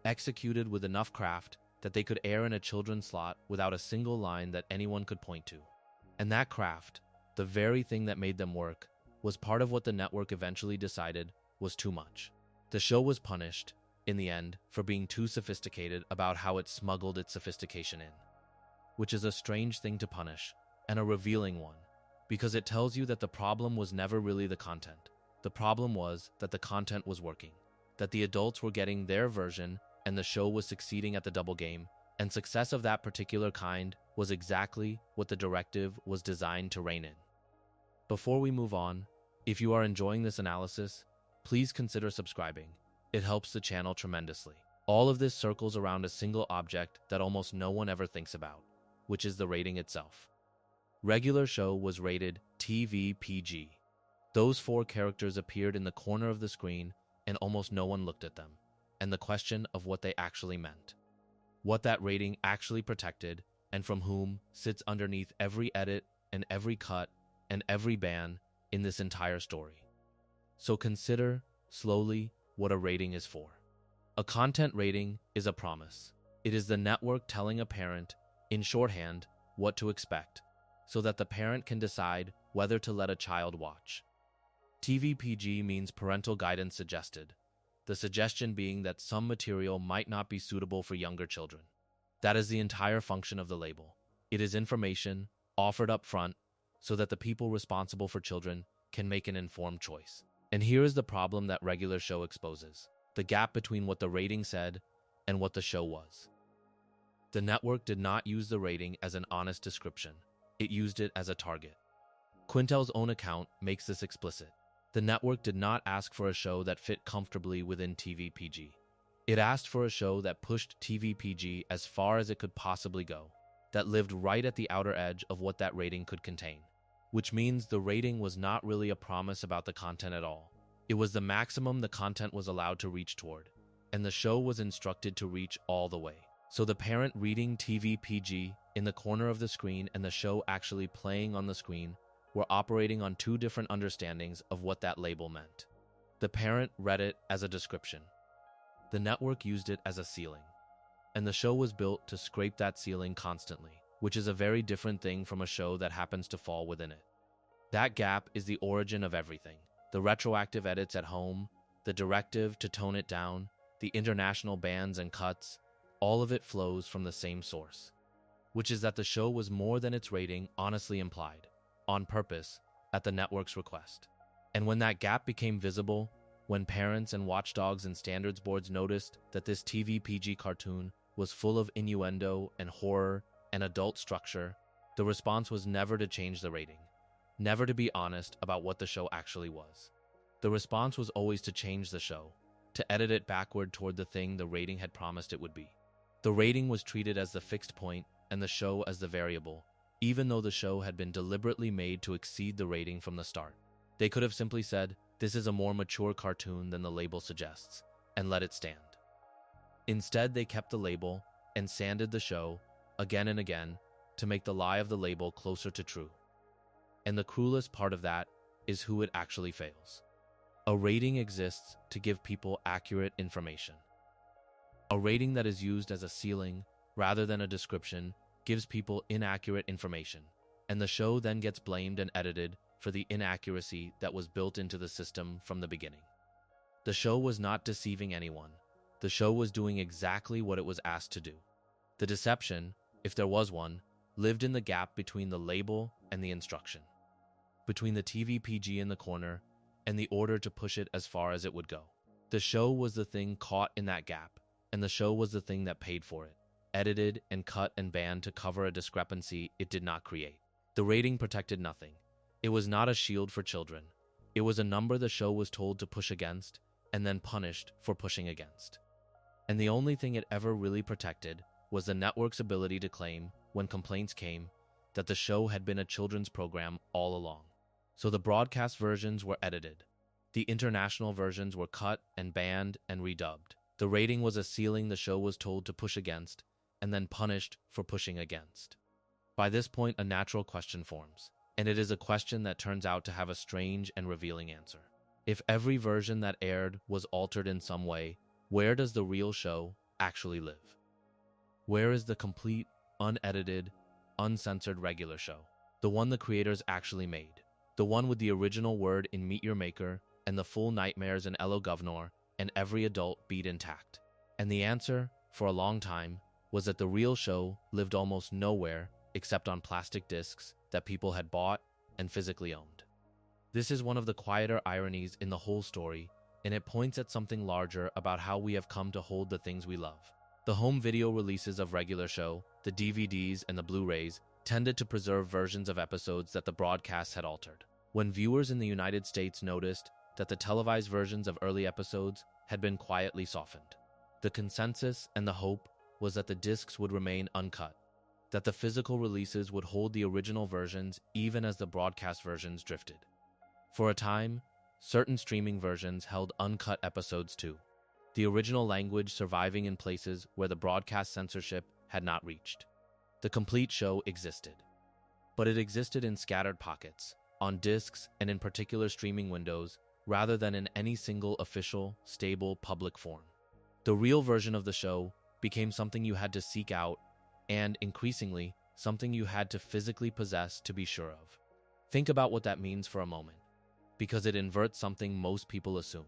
executed with enough craft that they could air in a children's slot without a single line that anyone could point to. And that craft, the very thing that made them work, was part of what the network eventually decided was too much. The show was punished, in the end, for being too sophisticated about how it smuggled its sophistication in, which is a strange thing to punish, and a revealing one, because it tells you that the problem was never really the content. The problem was that the content was working, that the adults were getting their version and the show was succeeding at the double game, and success of that particular kind was exactly what the directive was designed to rein in. Before we move on, if you are enjoying this analysis, please consider subscribing. It helps the channel tremendously. All of this circles around a single object that almost no one ever thinks about, which is the rating itself. Regular show was rated TV PG. Those 4 characters appeared in the corner of the screen and almost no one looked at them, and the question of what they actually meant. What that rating actually protected, and from whom, sits underneath every edit and every cut and every ban in this entire story. So consider, slowly, what a rating is for. A content rating is a promise. It is the network telling a parent, in shorthand, what to expect, so that the parent can decide whether to let a child watch. TVPG means parental guidance suggested, the suggestion being that some material might not be suitable for younger children. That is the entire function of the label. It is information offered up front so that the people responsible for children can make an informed choice. And here is the problem that regular show exposes: the gap between what the rating said and what the show was. The network did not use the rating as an honest description. It used it as a target. Quintel's own account makes this explicit. The network did not ask for a show that fit comfortably within TV PG. It asked for a show that pushed TV PG as far as it could possibly go, that lived right at the outer edge of what that rating could contain. Which means the rating was not really a promise about the content at all. It was the maximum the content was allowed to reach toward, and the show was instructed to reach all the way. So the parent reading TV PG in the corner of the screen and the show actually playing on the screen were operating on two different understandings of what that label meant. The parent read it as a description. The network used it as a ceiling. And the show was built to scrape that ceiling constantly, which is a very different thing from a show that happens to fall within it. That gap is the origin of everything. The retroactive edits at home, the directive to tone it down, the international bans and cuts, all of it flows from the same source, which is that the show was more than its rating honestly implied, on purpose, at the network's request. And when that gap became visible, when parents and watchdogs and standards boards noticed that this TV PG cartoon was full of innuendo and horror and adult structure, the response was never to change the rating, never to be honest about what the show actually was. The response was always to change the show, to edit it backward toward the thing the rating had promised it would be. The rating was treated as the fixed point and the show as the variable, even though the show had been deliberately made to exceed the rating from the start. They could have simply said, "This is a more mature cartoon than the label suggests," and let it stand. Instead, they kept the label and sanded the show again and again to make the lie of the label closer to true. And the cruelest part of that is who it actually fails. A rating exists to give people accurate information. A rating that is used as a ceiling rather than a description gives people inaccurate information, and the show then gets blamed and edited for the inaccuracy that was built into the system from the beginning. The show was not deceiving anyone. The show was doing exactly what it was asked to do. The deception, if there was one, lived in the gap between the label and the instruction, between the TV PG in the corner and the order to push it as far as it would go. The show was the thing caught in that gap, and the show was the thing that paid for it, edited and cut and banned to cover a discrepancy it did not create. The rating protected nothing. It was not a shield for children. It was a number the show was told to push against and then punished for pushing against. And the only thing it ever really protected was the network's ability to claim, when complaints came, that the show had been a children's program all along. So the broadcast versions were edited. The international versions were cut and banned and redubbed. The rating was a ceiling the show was told to push against and then punished for pushing against. By this point, a natural question forms, and it is a question that turns out to have a strange and revealing answer. If every version that aired was altered in some way, where does the real show actually live? Where is the complete, unedited, uncensored regular show? The one the creators actually made. The one with the original word in Meet Your Maker and the full nightmares in Elo Governor and every adult beat intact. And the answer, for a long time, was that the real show lived almost nowhere except on plastic discs that people had bought and physically owned. This is one of the quieter ironies in the whole story, and it points at something larger about how we have come to hold the things we love. The home video releases of regular show, the DVDs and the Blu-rays, tended to preserve versions of episodes that the broadcasts had altered. When viewers in the United States noticed that the televised versions of early episodes had been quietly softened, the consensus and the hope was that the discs would remain uncut, that the physical releases would hold the original versions even as the broadcast versions drifted. For a time, certain streaming versions held uncut episodes too, the original language surviving in places where the broadcast censorship had not reached. The complete show existed, but it existed in scattered pockets, on discs and in particular streaming windows, rather than in any single official, stable, public form. The real version of the show became something you had to seek out and, increasingly, something you had to physically possess to be sure of. Think about what that means for a moment, because it inverts something most people assume.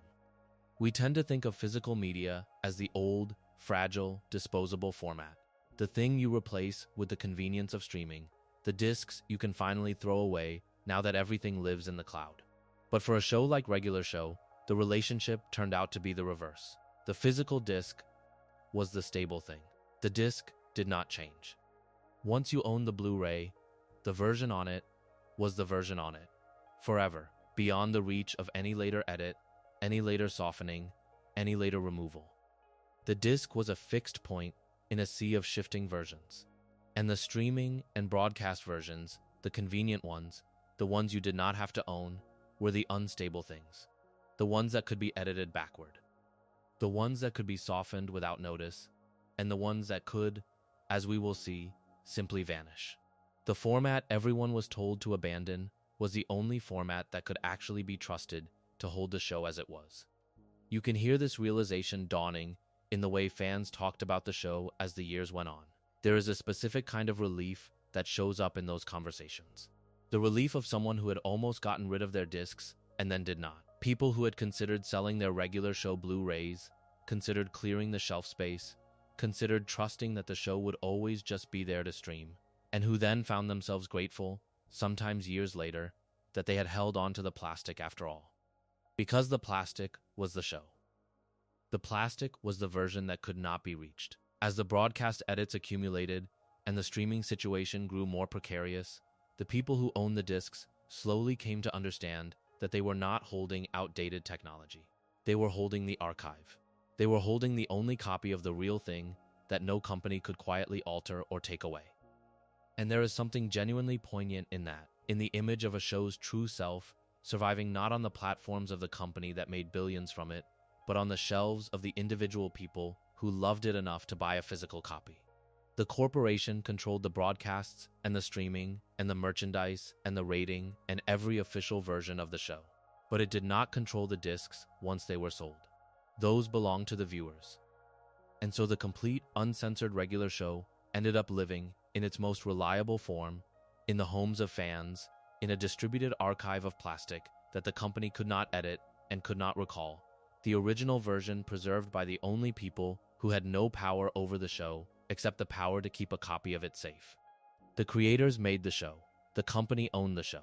We tend to think of physical media as the old, fragile, disposable format, the thing you replace with the convenience of streaming, the discs you can finally throw away now that everything lives in the cloud. But for a show like Regular Show, the relationship turned out to be the reverse. The physical disc was the stable thing. The disc did not change. Once you owned the Blu-ray, the version on it was the version on it, forever, beyond the reach of any later edit, any later softening, any later removal. The disc was a fixed point in a sea of shifting versions. And the streaming and broadcast versions, the convenient ones, the ones you did not have to own, were the unstable things. The ones that could be edited backward. The ones that could be softened without notice, and the ones that could, as we will see, simply vanish. The format everyone was told to abandon was the only format that could actually be trusted to hold the show as it was. You can hear this realization dawning in the way fans talked about the show as the years went on. There is a specific kind of relief that shows up in those conversations. The relief of someone who had almost gotten rid of their discs and then did not. People who had considered selling their regular show Blu-rays, considered clearing the shelf space, considered trusting that the show would always just be there to stream, and who then found themselves grateful, sometimes years later, that they had held on to the plastic after all. Because the plastic was the show. The plastic was the version that could not be reached. As the broadcast edits accumulated and the streaming situation grew more precarious, the people who owned the discs slowly came to understand that they were not holding outdated technology. They were holding the archive. They were holding the only copy of the real thing that no company could quietly alter or take away. And there is something genuinely poignant in that, in the image of a show's true self, surviving not on the platforms of the company that made billions from it, but on the shelves of the individual people who loved it enough to buy a physical copy. The corporation controlled the broadcasts and the streaming and the merchandise and the rating and every official version of the show. But it did not control the discs once they were sold. Those belonged to the viewers. And so the complete, uncensored regular show ended up living, in its most reliable form, in the homes of fans, in a distributed archive of plastic that the company could not edit and could not recall, the original version preserved by the only people who had no power over the show except the power to keep a copy of it safe. The creators made the show. The company owned the show.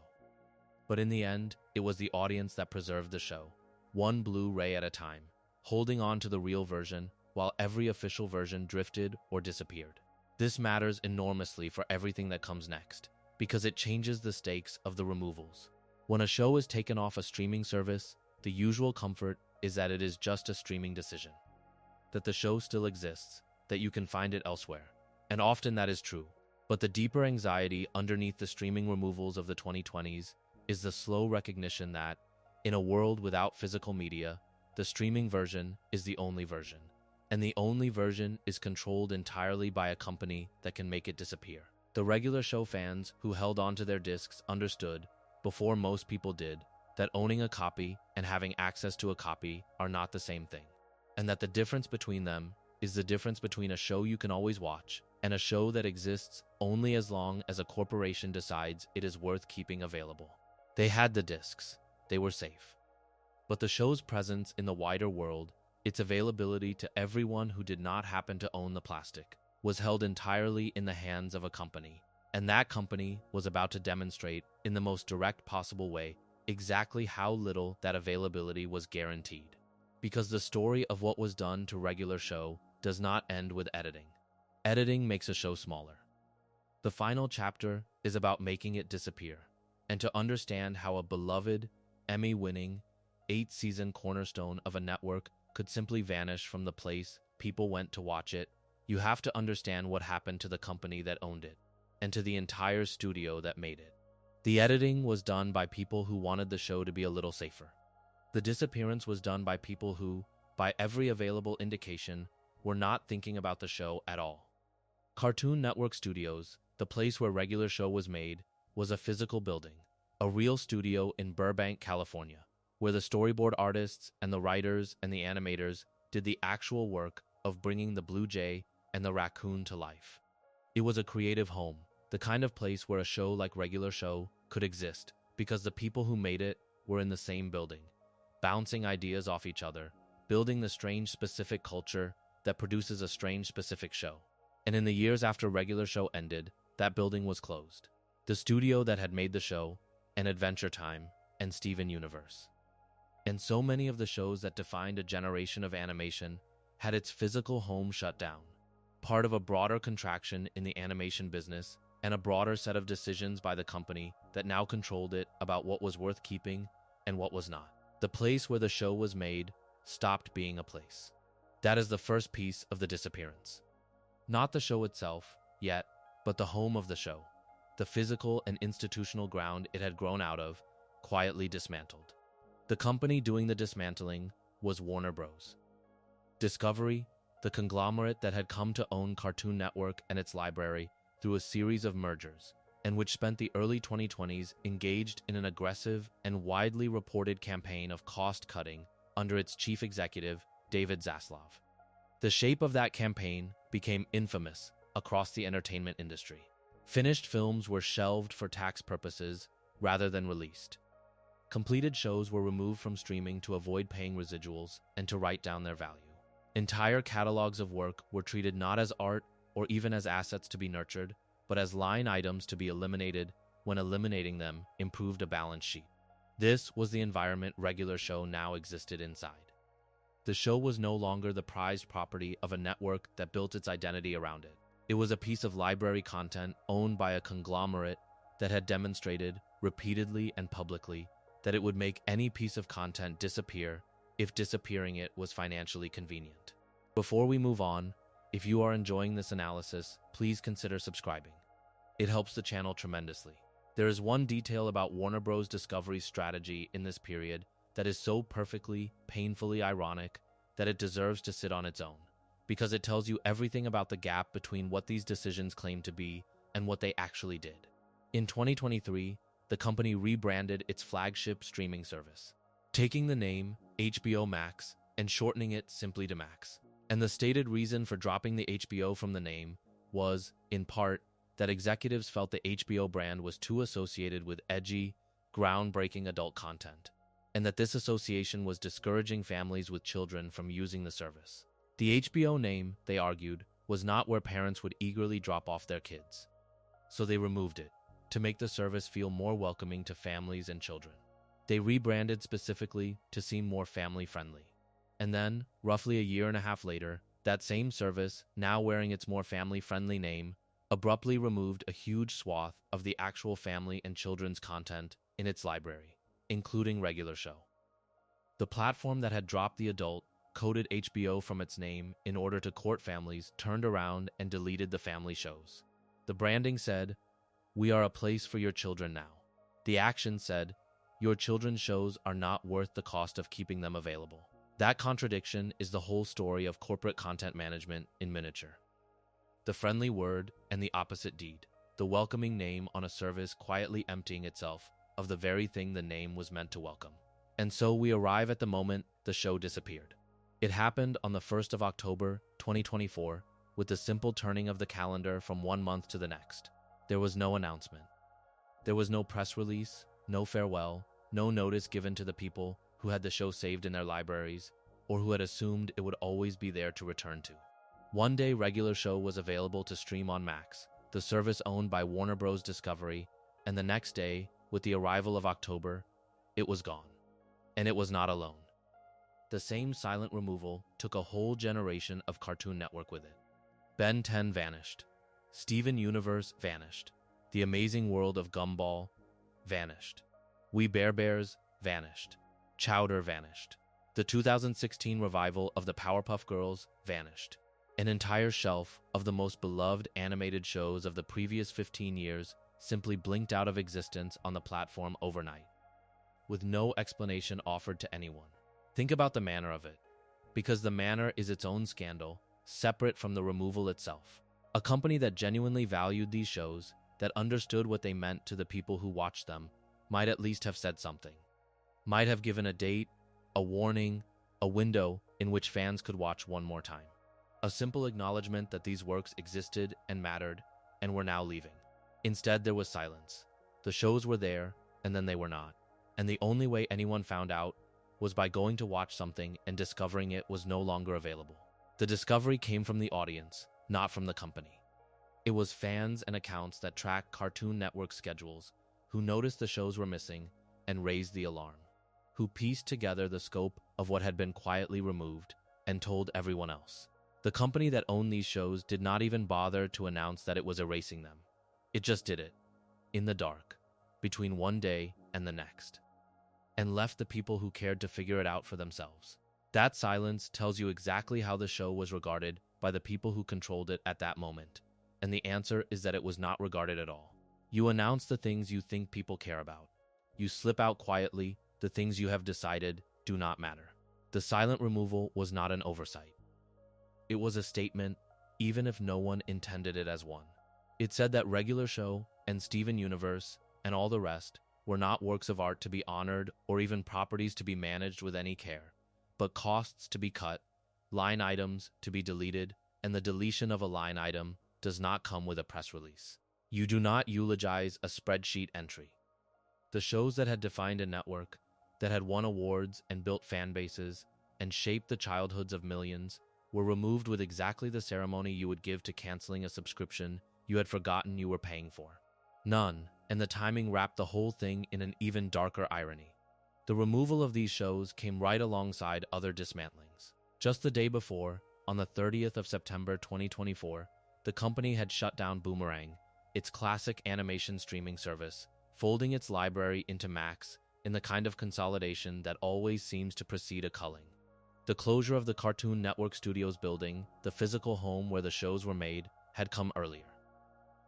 But in the end, it was the audience that preserved the show, one Blu-ray at a time, holding on to the real version while every official version drifted or disappeared. This matters enormously for everything that comes next, because it changes the stakes of the removals. When a show is taken off a streaming service, the usual comfort is that it is just a streaming decision, that the show still exists, that you can find it elsewhere. And often that is true. But the deeper anxiety underneath the streaming removals of the 2020s is the slow recognition that, in a world without physical media, the streaming version is the only version. And the only version is controlled entirely by a company that can make it disappear. The regular show fans who held onto their discs understood, before most people did, that owning a copy and having access to a copy are not the same thing. And that the difference between them is the difference between a show you can always watch and a show that exists only as long as a corporation decides it is worth keeping available. They had the discs. They were safe. But the show's presence in the wider world, its availability to everyone who did not happen to own the plastic, was held entirely in the hands of a company. And that company was about to demonstrate, in the most direct possible way, exactly how little that availability was guaranteed. Because the story of what was done to regular show does not end with editing. Editing makes a show smaller. The final chapter is about making it disappear, and to understand how a beloved, Emmy-winning, 8-season cornerstone of a network could simply vanish from the place people went to watch it, you have to understand what happened to the company that owned it, and to the entire studio that made it. The editing was done by people who wanted the show to be a little safer. The disappearance was done by people who, by every available indication, were not thinking about the show at all. Cartoon Network Studios, the place where regular show was made, was a physical building, a real studio in Burbank, California, where the storyboard artists and the writers and the animators did the actual work of bringing the blue jay and the raccoon to life. It was a creative home, the kind of place where a show like regular show could exist, because the people who made it were in the same building, bouncing ideas off each other, building the strange specific culture that produces a strange specific show. And in the years after regular show ended, that building was closed. The studio that had made the show, and Adventure Time, and Steven Universe. And so many of the shows that defined a generation of animation had its physical home shut down. part of a broader contraction in the animation business and a broader set of decisions by the company that now controlled it about what was worth keeping and what was not. The place where the show was made stopped being a place. That is the first piece of the disappearance. Not the show itself, yet, but the home of the show, the physical and institutional ground it had grown out of, quietly dismantled. The company doing the dismantling was Warner Bros. Discovery, the conglomerate that had come to own Cartoon Network and its library through a series of mergers, and which spent the early 2020s engaged in an aggressive and widely reported campaign of cost-cutting under its chief executive, David Zaslav. The shape of that campaign became infamous across the entertainment industry. Finished films were shelved for tax purposes rather than released. Completed shows were removed from streaming to avoid paying residuals and to write down their value. Entire catalogs of work were treated not as art or even as assets to be nurtured, but as line items to be eliminated when eliminating them improved a balance sheet. This was the environment Regular Show now existed inside. The show was no longer the prized property of a network that built its identity around it. It was a piece of library content owned by a conglomerate that had demonstrated repeatedly and publicly that it would make any piece of content disappear if disappearing it was financially convenient. Before we move on, if you are enjoying this analysis, please consider subscribing. It helps the channel tremendously. There is one detail about Warner Bros. Discovery's strategy in this period that is so perfectly, painfully ironic that it deserves to sit on its own, because it tells you everything about the gap between what these decisions claim to be and what they actually did. In 2023, the company rebranded its flagship streaming service, taking the name HBO Max and shortening it simply to Max. And the stated reason for dropping the HBO from the name was, in part, that executives felt the HBO brand was too associated with edgy, groundbreaking adult content, and that this association was discouraging families with children from using the service. The HBO name, they argued, was not where parents would eagerly drop off their kids. So they removed it, to make the service feel more welcoming to families and children. They rebranded specifically to seem more family-friendly. And then, roughly a year and a half later, that same service, now wearing its more family-friendly name, abruptly removed a huge swath of the actual family and children's content in its library, including Regular Show. The platform that had dropped the adult, coded HBO from its name in order to court families turned around and deleted the family shows. The branding said, "We are a place for your children now." The action said, "Your children's shows are not worth the cost of keeping them available." That contradiction is the whole story of corporate content management in miniature. The friendly word and the opposite deed, the welcoming name on a service quietly emptying itself of the very thing the name was meant to welcome. And so we arrive at the moment the show disappeared. It happened on the 1st of October, 2024, with the simple turning of the calendar from one month to the next. There was no announcement. There was no press release, no farewell, no notice given to the people who had the show saved in their libraries, or who had assumed it would always be there to return to. One day, Regular Show was available to stream on Max, the service owned by Warner Bros. Discovery, and the next day, with the arrival of October, it was gone. And it was not alone. The same silent removal took a whole generation of Cartoon Network with it. Ben 10 vanished. Steven Universe vanished. The Amazing World of Gumball vanished. We Bare Bears vanished. Chowder vanished. The 2016 revival of the Powerpuff Girls vanished. An entire shelf of the most beloved animated shows of the previous 15 years simply blinked out of existence on the platform overnight, with no explanation offered to anyone. Think about the manner of it, because the manner is its own scandal, separate from the removal itself. A company that genuinely valued these shows, that understood what they meant to the people who watched them, might at least have said something. Might have given a date, a warning, a window in which fans could watch one more time. A simple acknowledgement that these works existed and mattered and were now leaving. Instead, there was silence. The shows were there, and then they were not. And the only way anyone found out was by going to watch something and discovering it was no longer available. The discovery came from the audience, not from the company. It was fans and accounts that track Cartoon Network schedules who noticed the shows were missing and raised the alarm, who pieced together the scope of what had been quietly removed and told everyone else. The company that owned these shows did not even bother to announce that it was erasing them. It just did it, in the dark, between one day and the next, and left the people who cared to figure it out for themselves. That silence tells you exactly how the show was regarded by the people who controlled it at that moment, and the answer is that it was not regarded at all. You announce the things you think people care about. You slip out quietly, the things you have decided do not matter. The silent removal was not an oversight. It was a statement, even if no one intended it as one. It said that Regular Show and Steven Universe and all the rest were not works of art to be honored or even properties to be managed with any care, but costs to be cut, line items to be deleted, and the deletion of a line item does not come with a press release. You do not eulogize a spreadsheet entry. The shows that had defined a network, that had won awards and built fan bases, and shaped the childhoods of millions, were removed with exactly the ceremony you would give to canceling a subscription you had forgotten you were paying for. None, and the timing wrapped the whole thing in an even darker irony. The removal of these shows came right alongside other dismantlings. Just the day before, on the 30th of September 2024, the company had shut down Boomerang, its classic animation streaming service, folding its library into Max in the kind of consolidation that always seems to precede a culling. The closure of the Cartoon Network Studios building, the physical home where the shows were made, had come earlier.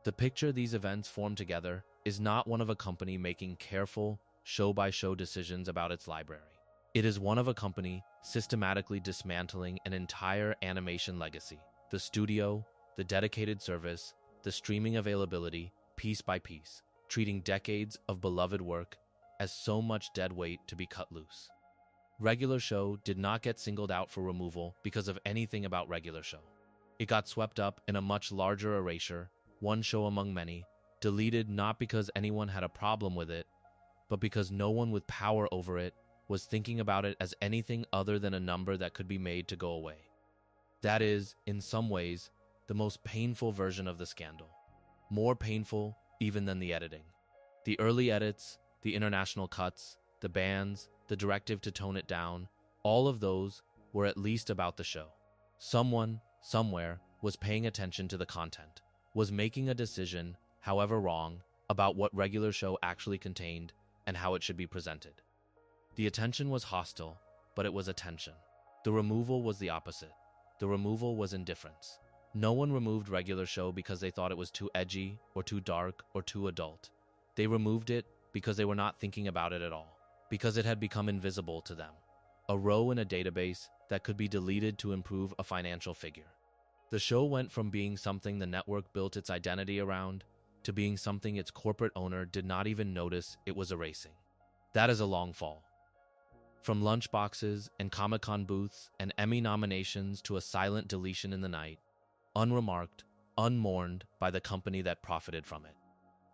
The picture these events form together is not one of a company making careful, show-by-show decisions about its library. It is one of a company systematically dismantling an entire animation legacy, the studio, the dedicated service, the streaming availability, piece by piece, treating decades of beloved work as so much dead weight to be cut loose. Regular Show did not get singled out for removal because of anything about Regular Show. It got swept up in a much larger erasure, one show among many, deleted not because anyone had a problem with it, but because no one with power over it was thinking about it as anything other than a number that could be made to go away. That is, in some ways, the most painful version of the scandal. More painful even than the editing. The early edits, the international cuts, the bans, the directive to tone it down, all of those were at least about the show. Someone, somewhere, was paying attention to the content, was making a decision, however wrong, about what Regular Show actually contained and how it should be presented. The attention was hostile, but it was attention. The removal was the opposite. The removal was indifference. No one removed Regular Show because they thought it was too edgy or too dark or too adult. They removed it because they were not thinking about it at all, because it had become invisible to them, a row in a database that could be deleted to improve a financial figure. The show went from being something the network built its identity around to being something its corporate owner did not even notice it was erasing. That is a long fall. From lunchboxes and Comic-Con booths and Emmy nominations to a silent deletion in the night, unremarked, unmourned by the company that profited from it.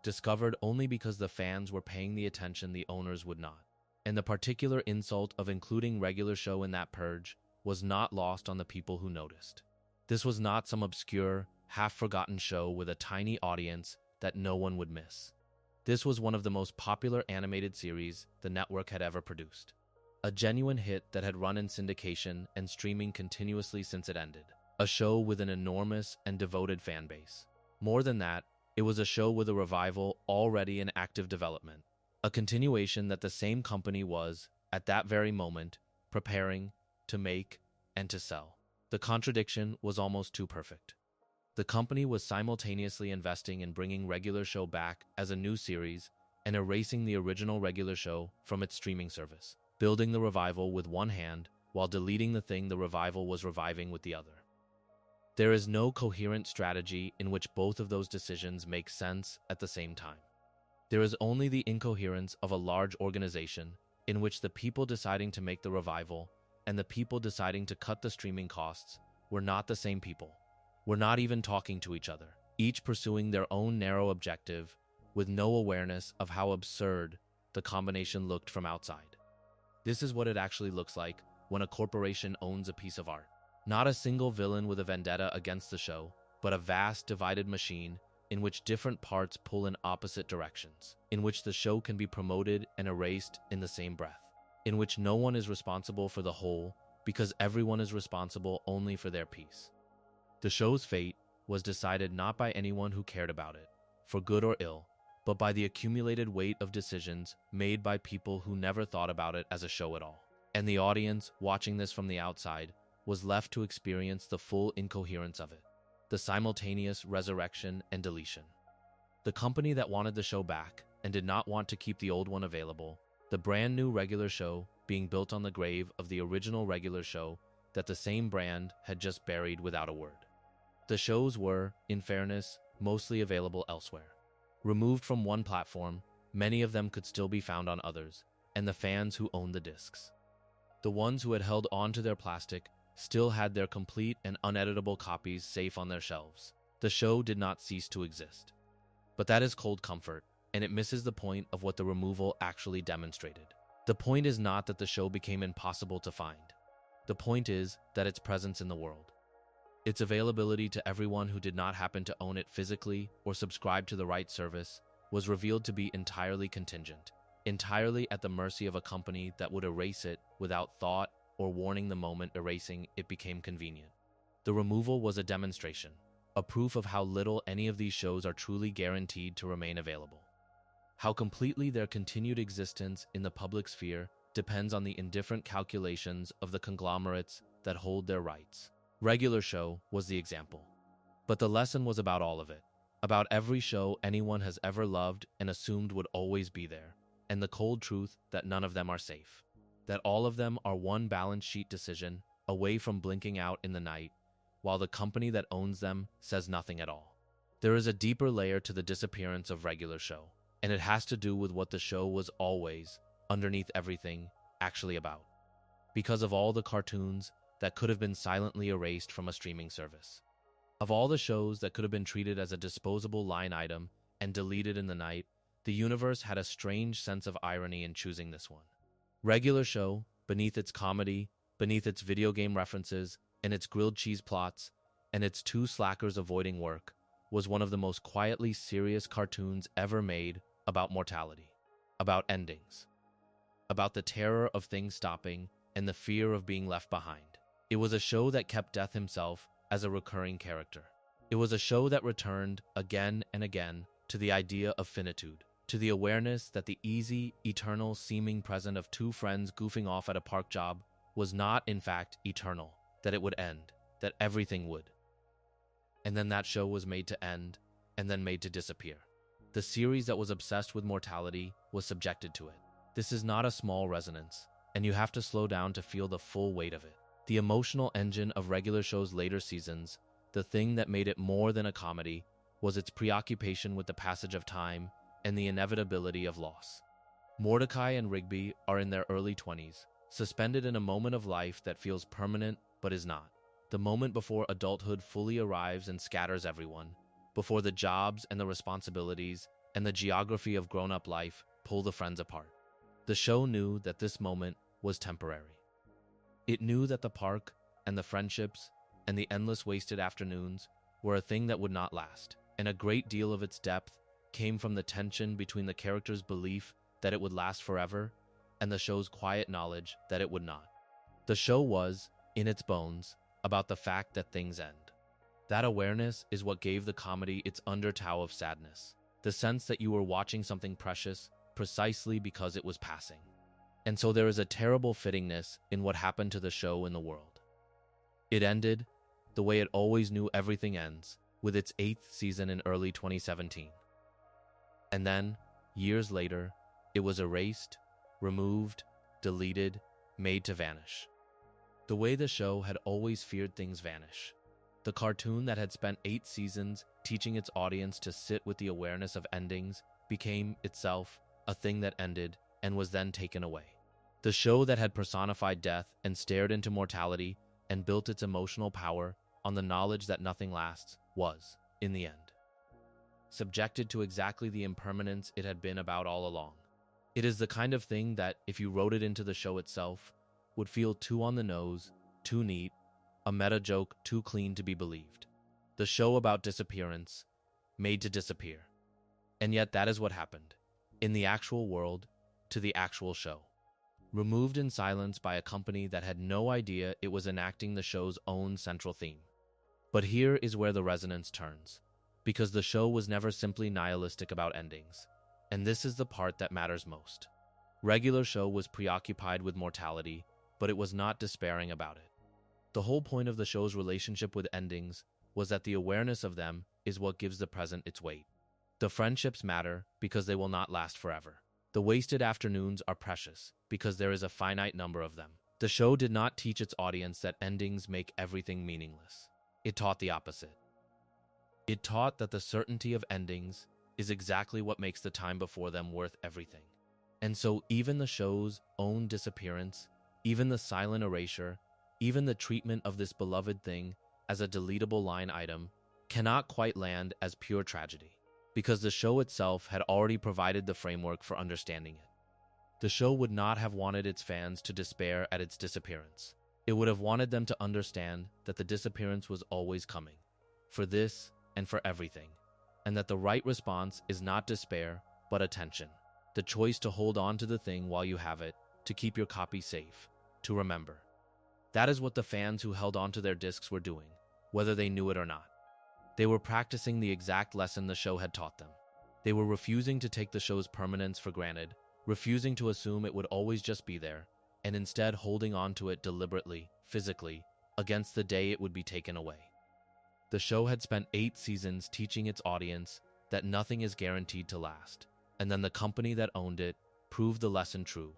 Discovered only because the fans were paying the attention the owners would not. And the particular insult of including Regular Show in that purge was not lost on the people who noticed. This was not some obscure, half-forgotten show with a tiny audience that no one would miss. This was one of the most popular animated series the network had ever produced. A genuine hit that had run in syndication and streaming continuously since it ended. A show with an enormous and devoted fan base. More than that, it was a show with a revival already in active development. A continuation that the same company was, at that very moment, preparing to make and to sell. The contradiction was almost too perfect. The company was simultaneously investing in bringing Regular Show back as a new series and erasing the original Regular Show from its streaming service, building the revival with one hand while deleting the thing the revival was reviving with the other. There is no coherent strategy in which both of those decisions make sense at the same time. There is only the incoherence of a large organization in which the people deciding to make the revival and the people deciding to cut the streaming costs were not the same people, were not even talking to each other, each pursuing their own narrow objective with no awareness of how absurd the combination looked from outside. This is what it actually looks like when a corporation owns a piece of art. Not a single villain with a vendetta against the show, but a vast divided machine in which different parts pull in opposite directions, in which the show can be promoted and erased in the same breath, in which no one is responsible for the whole because everyone is responsible only for their piece. The show's fate was decided not by anyone who cared about it, for good or ill, but by the accumulated weight of decisions made by people who never thought about it as a show at all. And the audience, watching this from the outside, was left to experience the full incoherence of it, the simultaneous resurrection and deletion. The company that wanted the show back and did not want to keep the old one available, the brand new regular show being built on the grave of the original regular show that the same brand had just buried without a word. The shows were, in fairness, mostly available elsewhere. Removed from one platform, many of them could still be found on others, and the fans who owned the discs. The ones who had held on to their plastic still had their complete and uneditable copies safe on their shelves. The show did not cease to exist. But that is cold comfort, and it misses the point of what the removal actually demonstrated. The point is not that the show became impossible to find. The point is that its presence in the world, its availability to everyone who did not happen to own it physically or subscribe to the right service, was revealed to be entirely contingent, entirely at the mercy of a company that would erase it without thought or warning the moment erasing it became convenient. The removal was a demonstration, a proof of how little any of these shows are truly guaranteed to remain available. How completely their continued existence in the public sphere depends on the indifferent calculations of the conglomerates that hold their rights. Regular show was the example. But the lesson was about all of it, about every show anyone has ever loved and assumed would always be there, and the cold truth that none of them are safe, that all of them are one balance sheet decision away from blinking out in the night, while the company that owns them says nothing at all. There is a deeper layer to the disappearance of regular show, and it has to do with what the show was always, underneath everything, actually about. Because of all the cartoons that could have been silently erased from a streaming service. Of all the shows that could have been treated as a disposable line item and deleted in the night, the universe had a strange sense of irony in choosing this one. Regular show, beneath its comedy, beneath its video game references, and its grilled cheese plots, and its two slackers avoiding work, was one of the most quietly serious cartoons ever made about mortality, about endings, about the terror of things stopping and the fear of being left behind. It was a show that kept Death himself as a recurring character. It was a show that returned again and again to the idea of finitude, to the awareness that the easy, eternal seeming present of two friends goofing off at a park job was not, in fact, eternal, that it would end, that everything would. And then that show was made to end, and then made to disappear. The series that was obsessed with mortality was subjected to it. This is not a small resonance, and you have to slow down to feel the full weight of it. The emotional engine of regular show's later seasons, the thing that made it more than a comedy, was its preoccupation with the passage of time and the inevitability of loss. Mordecai and Rigby are in their early 20s, suspended in a moment of life that feels permanent but is not. The moment before adulthood fully arrives and scatters everyone, before the jobs and the responsibilities and the geography of grown-up life pull the friends apart. The show knew that this moment was temporary. It knew that the park and the friendships and the endless wasted afternoons were a thing that would not last, and a great deal of its depth came from the tension between the characters' belief that it would last forever and the show's quiet knowledge that it would not. The show was, in its bones, about the fact that things end. That awareness is what gave the comedy its undertow of sadness, the sense that you were watching something precious precisely because it was passing. And so there is a terrible fittingness in what happened to the show in the world. It ended, the way it always knew everything ends, with its 8th season in early 2017. And then, years later, it was erased, removed, deleted, made to vanish. The way the show had always feared things vanish. The cartoon that had spent 8 seasons teaching its audience to sit with the awareness of endings became, itself, a thing that ended and was then taken away. The show that had personified death and stared into mortality and built its emotional power on the knowledge that nothing lasts was, in the end, subjected to exactly the impermanence it had been about all along. It is the kind of thing that, if you wrote it into the show itself, would feel too on the nose, too neat, a meta joke too clean to be believed. The show about disappearance, made to disappear. And yet that is what happened, in the actual world, to the actual show. Removed in silence by a company that had no idea it was enacting the show's own central theme. But here is where the resonance turns, because the show was never simply nihilistic about endings. And this is the part that matters most. Regular Show was preoccupied with mortality, but it was not despairing about it. The whole point of the show's relationship with endings was that the awareness of them is what gives the present its weight. The friendships matter because they will not last forever. The wasted afternoons are precious because there is a finite number of them. The show did not teach its audience that endings make everything meaningless. It taught the opposite. It taught that the certainty of endings is exactly what makes the time before them worth everything. And so even the show's own disappearance, even the silent erasure, even the treatment of this beloved thing as a deletable line item cannot quite land as pure tragedy, because the show itself had already provided the framework for understanding it. The show would not have wanted its fans to despair at its disappearance. It would have wanted them to understand that the disappearance was always coming, for this and for everything, and that the right response is not despair, but attention. The choice to hold on to the thing while you have it, to keep your copy safe, to remember. That is what the fans who held on to their discs were doing, whether they knew it or not. They were practicing the exact lesson the show had taught them. They were refusing to take the show's permanence for granted, refusing to assume it would always just be there, and instead holding on to it deliberately, physically, against the day it would be taken away. The show had spent 8 seasons teaching its audience that nothing is guaranteed to last, and then the company that owned it proved the lesson true,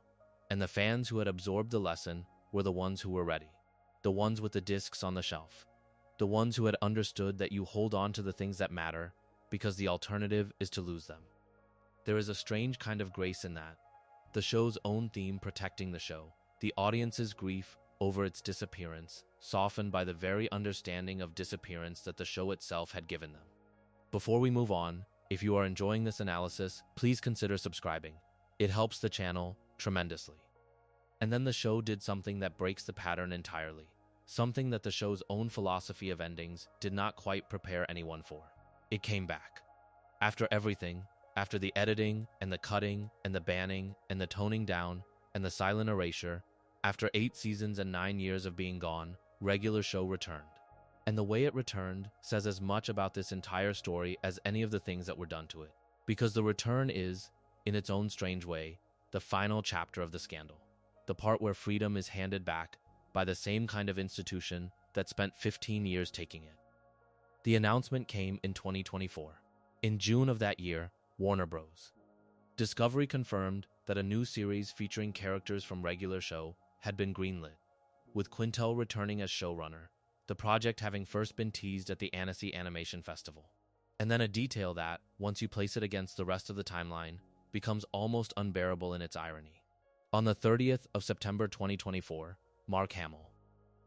and the fans who had absorbed the lesson were the ones who were ready, the ones with the discs on the shelf, the ones who had understood that you hold on to the things that matter because the alternative is to lose them. There is a strange kind of grace in that, the show's own theme protecting the show, the audience's grief over its disappearance, softened by the very understanding of disappearance that the show itself had given them. Before we move on, if you are enjoying this analysis, please consider subscribing. It helps the channel tremendously. And then the show did something that breaks the pattern entirely, something that the show's own philosophy of endings did not quite prepare anyone for. It came back. After everything, after the editing and the cutting and the banning and the toning down and the silent erasure, after 8 seasons and 9 years of being gone, Regular Show returned. And the way it returned says as much about this entire story as any of the things that were done to it. Because the return is, in its own strange way, the final chapter of the scandal. The part where freedom is handed back by the same kind of institution that spent 15 years taking it. The announcement came in 2024. In June of that year, Warner Bros. Discovery confirmed that a new series featuring characters from Regular Show had been greenlit, with Quintel returning as showrunner, the project having first been teased at the Annecy Animation Festival. And then a detail that, once you place it against the rest of the timeline, becomes almost unbearable in its irony. On the 30th of September 2024, Mark Hamill,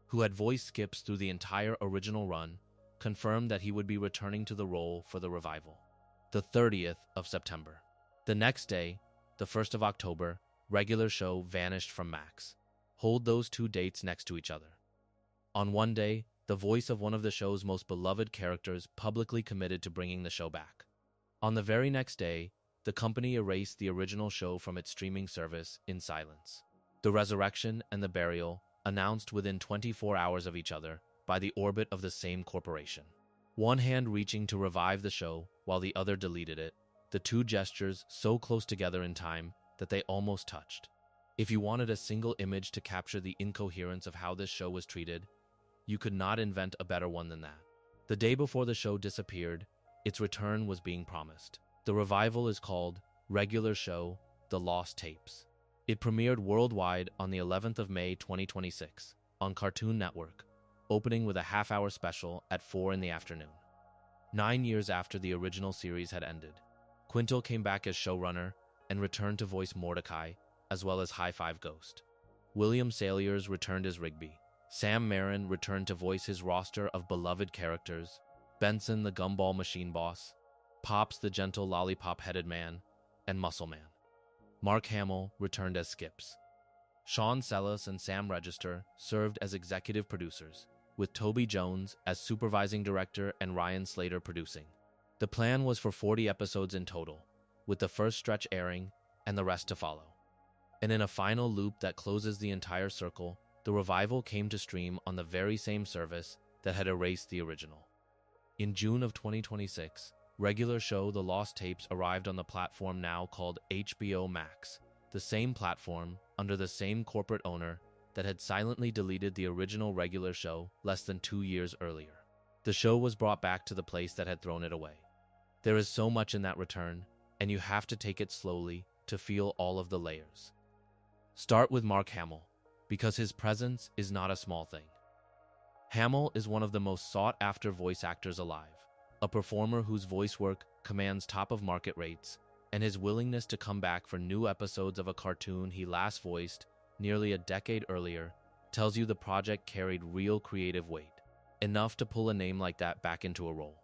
who had voiced Skips through the entire original run, confirmed that he would be returning to the role for the revival. The 30th of September. The next day, the 1st of October, Regular Show vanished from Max. Hold those 2 dates next to each other. On one day, the voice of one of the show's most beloved characters publicly committed to bringing the show back. On the very next day, the company erased the original show from its streaming service in silence. The resurrection and the burial, announced within 24 hours of each other by the orbit of the same corporation. One hand reaching to revive the show while the other deleted it, the 2 gestures so close together in time that they almost touched. If you wanted a single image to capture the incoherence of how this show was treated, you could not invent a better one than that. The day before the show disappeared, its return was being promised. The revival is called Regular Show: The Lost Tapes. It premiered worldwide on the 11th of May 2026 on Cartoon Network, opening with a half-hour special at 4 in the afternoon. 9 years after the original series had ended, Quintel came back as showrunner and returned to voice Mordecai, as well as High Five Ghost. William Salyers returned as Rigby. Sam Marin returned to voice his roster of beloved characters: Benson the Gumball Machine Boss, Pops the Gentle Lollipop-Headed Man, and Muscle Man. Mark Hamill returned as Skips. Sean Sellis and Sam Register served as executive producers, with Toby Jones as supervising director and Ryan Slater producing. The plan was for 40 episodes in total, with the first stretch airing and the rest to follow. And in a final loop that closes the entire circle, the revival came to stream on the very same service that had erased the original. In June of 2026, regular show The Lost Tapes arrived on the platform now called HBO Max, the same platform, under the same corporate owner, that had silently deleted the original regular show less than 2 years earlier. The show was brought back to the place that had thrown it away. There is so much in that return, and you have to take it slowly to feel all of the layers. Start with Mark Hamill, because his presence is not a small thing. Hamill is one of the most sought-after voice actors alive, a performer whose voice work commands top-of-market rates, and his willingness to come back for new episodes of a cartoon he last voiced nearly a decade earlier tells you the project carried real creative weight, enough to pull a name like that back into a role.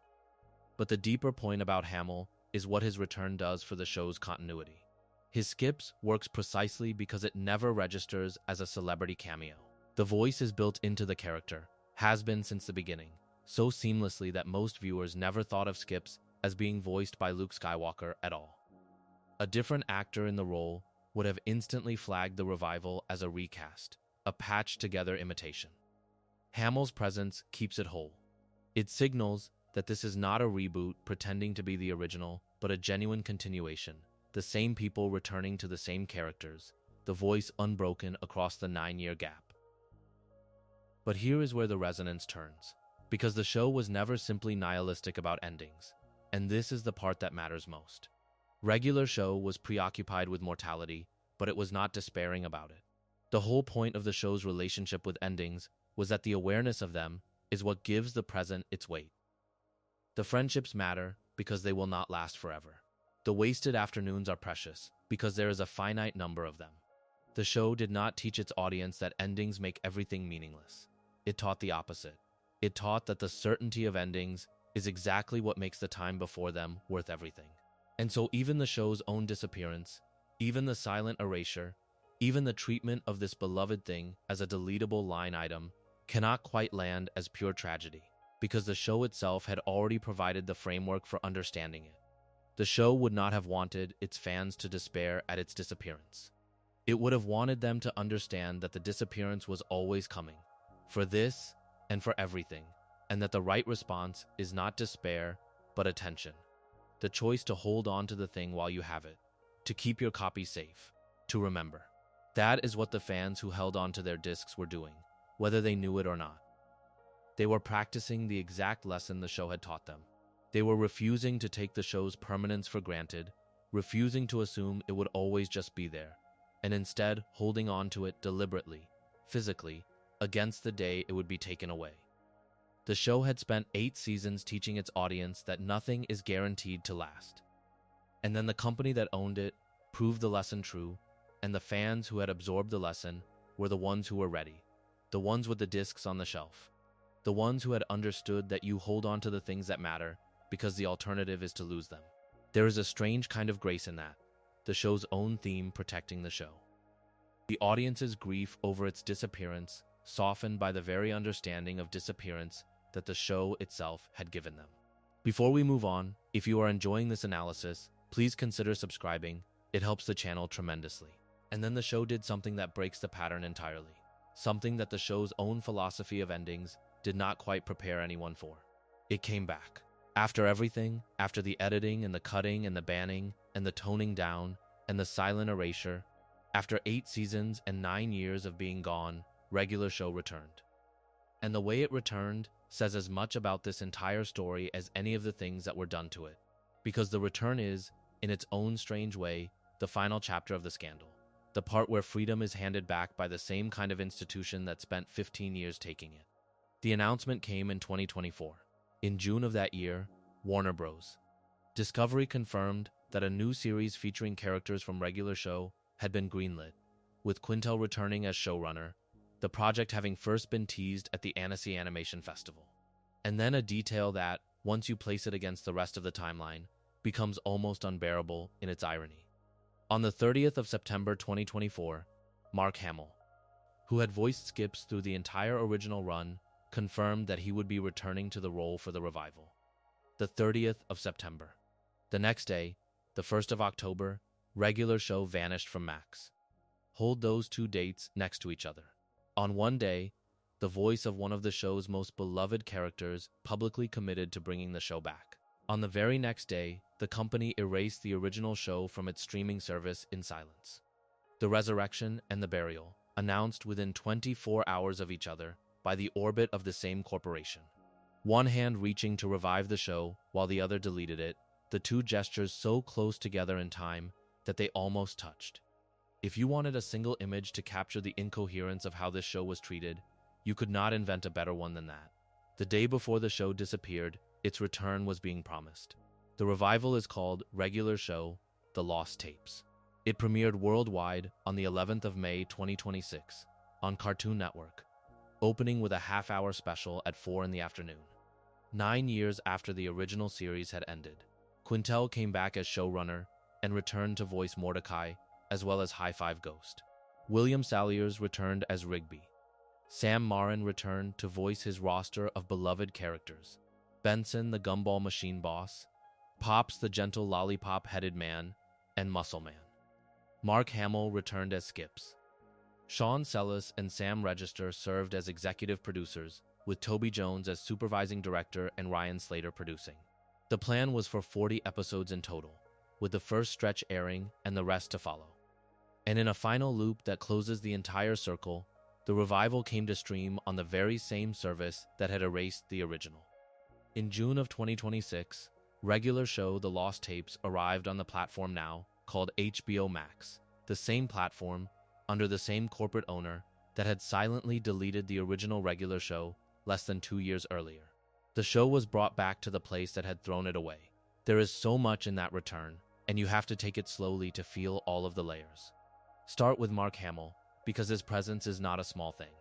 But the deeper point about Hamill is what his return does for the show's continuity. His skips works precisely because it never registers as a celebrity cameo. The voice is built into the character, has been since the beginning, so seamlessly that most viewers never thought of Skips as being voiced by Luke Skywalker at all. A different actor in the role would have instantly flagged the revival as a recast, a patched-together imitation. Hamill's presence keeps it whole. It signals that this is not a reboot pretending to be the original, but a genuine continuation, the same people returning to the same characters, the voice unbroken across the 9-year gap. But here is where the resonance turns, because the show was never simply nihilistic about endings, and this is the part that matters most. Regular show was preoccupied with mortality, but it was not despairing about it. The whole point of the show's relationship with endings was that the awareness of them is what gives the present its weight. The friendships matter because they will not last forever. The wasted afternoons are precious because there is a finite number of them. The show did not teach its audience that endings make everything meaningless. It taught the opposite. It taught that the certainty of endings is exactly what makes the time before them worth everything. And so even the show's own disappearance, even the silent erasure, even the treatment of this beloved thing as a deletable line item cannot quite land as pure tragedy, because the show itself had already provided the framework for understanding it. The show would not have wanted its fans to despair at its disappearance. It would have wanted them to understand that the disappearance was always coming, for this and for everything, and that the right response is not despair, but attention. The choice to hold on to the thing while you have it, to keep your copy safe, to remember. That is what the fans who held on to their discs were doing, whether they knew it or not. They were practicing the exact lesson the show had taught them. They were refusing to take the show's permanence for granted, refusing to assume it would always just be there, and instead holding on to it deliberately, physically, against the day it would be taken away. The show had spent 8 seasons teaching its audience that nothing is guaranteed to last. And then the company that owned it proved the lesson true, and the fans who had absorbed the lesson were the ones who were ready, the ones with the discs on the shelf, the ones who had understood that you hold on to the things that matter because the alternative is to lose them. There is a strange kind of grace in that, the show's own theme protecting the show. The audience's grief over its disappearance softened by the very understanding of disappearance that the show itself had given them. Before we move on, if you are enjoying this analysis, please consider subscribing. It helps the channel tremendously. And then the show did something that breaks the pattern entirely, something that the show's own philosophy of endings did not quite prepare anyone for. It came back. After everything, after the editing and the cutting and the banning and the toning down and the silent erasure, after 8 seasons and 9 years of being gone, regular show returned. And the way it returned says as much about this entire story as any of the things that were done to it, because the return is, in its own strange way, the final chapter of the scandal, the part where freedom is handed back by the same kind of institution that spent 15 years taking it. The announcement came in 2024. In June of that year, Warner Bros. Discovery confirmed that a new series featuring characters from regular show had been greenlit, with Quintel returning as showrunner, the project having first been teased at the Annecy Animation Festival. And then a detail that, once you place it against the rest of the timeline, becomes almost unbearable in its irony. On the 30th of September 2024, Mark Hamill, who had voiced Skips through the entire original run, confirmed that he would be returning to the role for the revival. The 30th of September. The next day, the 1st of October, regular show vanished from Max. Hold those 2 dates next to each other. On one day, the voice of one of the show's most beloved characters, publicly committed to bringing the show back. On the very next day, the company erased the original show from its streaming service in silence. The resurrection and the burial, announced within 24 hours of each other by the orbit of the same corporation. One hand reaching to revive the show while the other deleted it, the two gestures so close together in time that they almost touched. If you wanted a single image to capture the incoherence of how this show was treated, you could not invent a better one than that. The day before the show disappeared, its return was being promised. The revival is called Regular Show: The Lost Tapes. It premiered worldwide on the 11th of May 2026 on Cartoon Network, opening with a half-hour special at 4 in the afternoon. 9 years after the original series had ended, Quintel came back as showrunner and returned to voice Mordecai, as well as High Five Ghost. William Salyers returned as Rigby. Sam Marin returned to voice his roster of beloved characters: Benson the Gumball Machine Boss, Pops the Gentle Lollipop-Headed Man, and Muscle Man. Mark Hamill returned as Skips. Sean Sellis and Sam Register served as executive producers, with Toby Jones as supervising director and Ryan Slater producing. The plan was for 40 episodes in total, with the first stretch airing and the rest to follow. And in a final loop that closes the entire circle, the revival came to stream on the very same service that had erased the original. In June of 2026, Regular Show: The Lost Tapes arrived on the platform now called HBO Max, the same platform, under the same corporate owner, that had silently deleted the original Regular Show less than 2 years earlier. The show was brought back to the place that had thrown it away. There is so much in that return, and you have to take it slowly to feel all of the layers. Start with Mark Hamill, because his presence is not a small thing.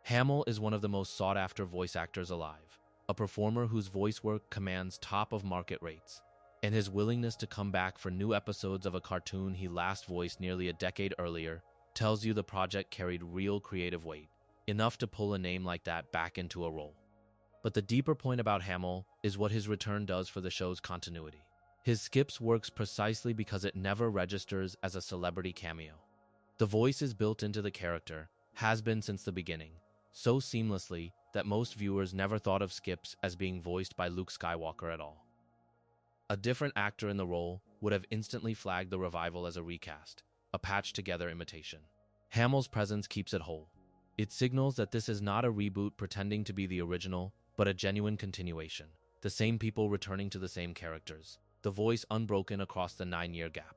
Hamill is one of the most sought-after voice actors alive, a performer whose voice work commands top-of-market rates, and his willingness to come back for new episodes of a cartoon he last voiced nearly a decade earlier tells you the project carried real creative weight, enough to pull a name like that back into a role. But the deeper point about Hamill is what his return does for the show's continuity. His Skips works precisely because it never registers as a celebrity cameo. The voice is built into the character, has been since the beginning, so seamlessly that most viewers never thought of Skips as being voiced by Luke Skywalker at all. A different actor in the role would have instantly flagged the revival as a recast, a patched-together imitation. Hamill's presence keeps it whole. It signals that this is not a reboot pretending to be the original, but a genuine continuation. The same people returning to the same characters, the voice unbroken across the 9-year gap.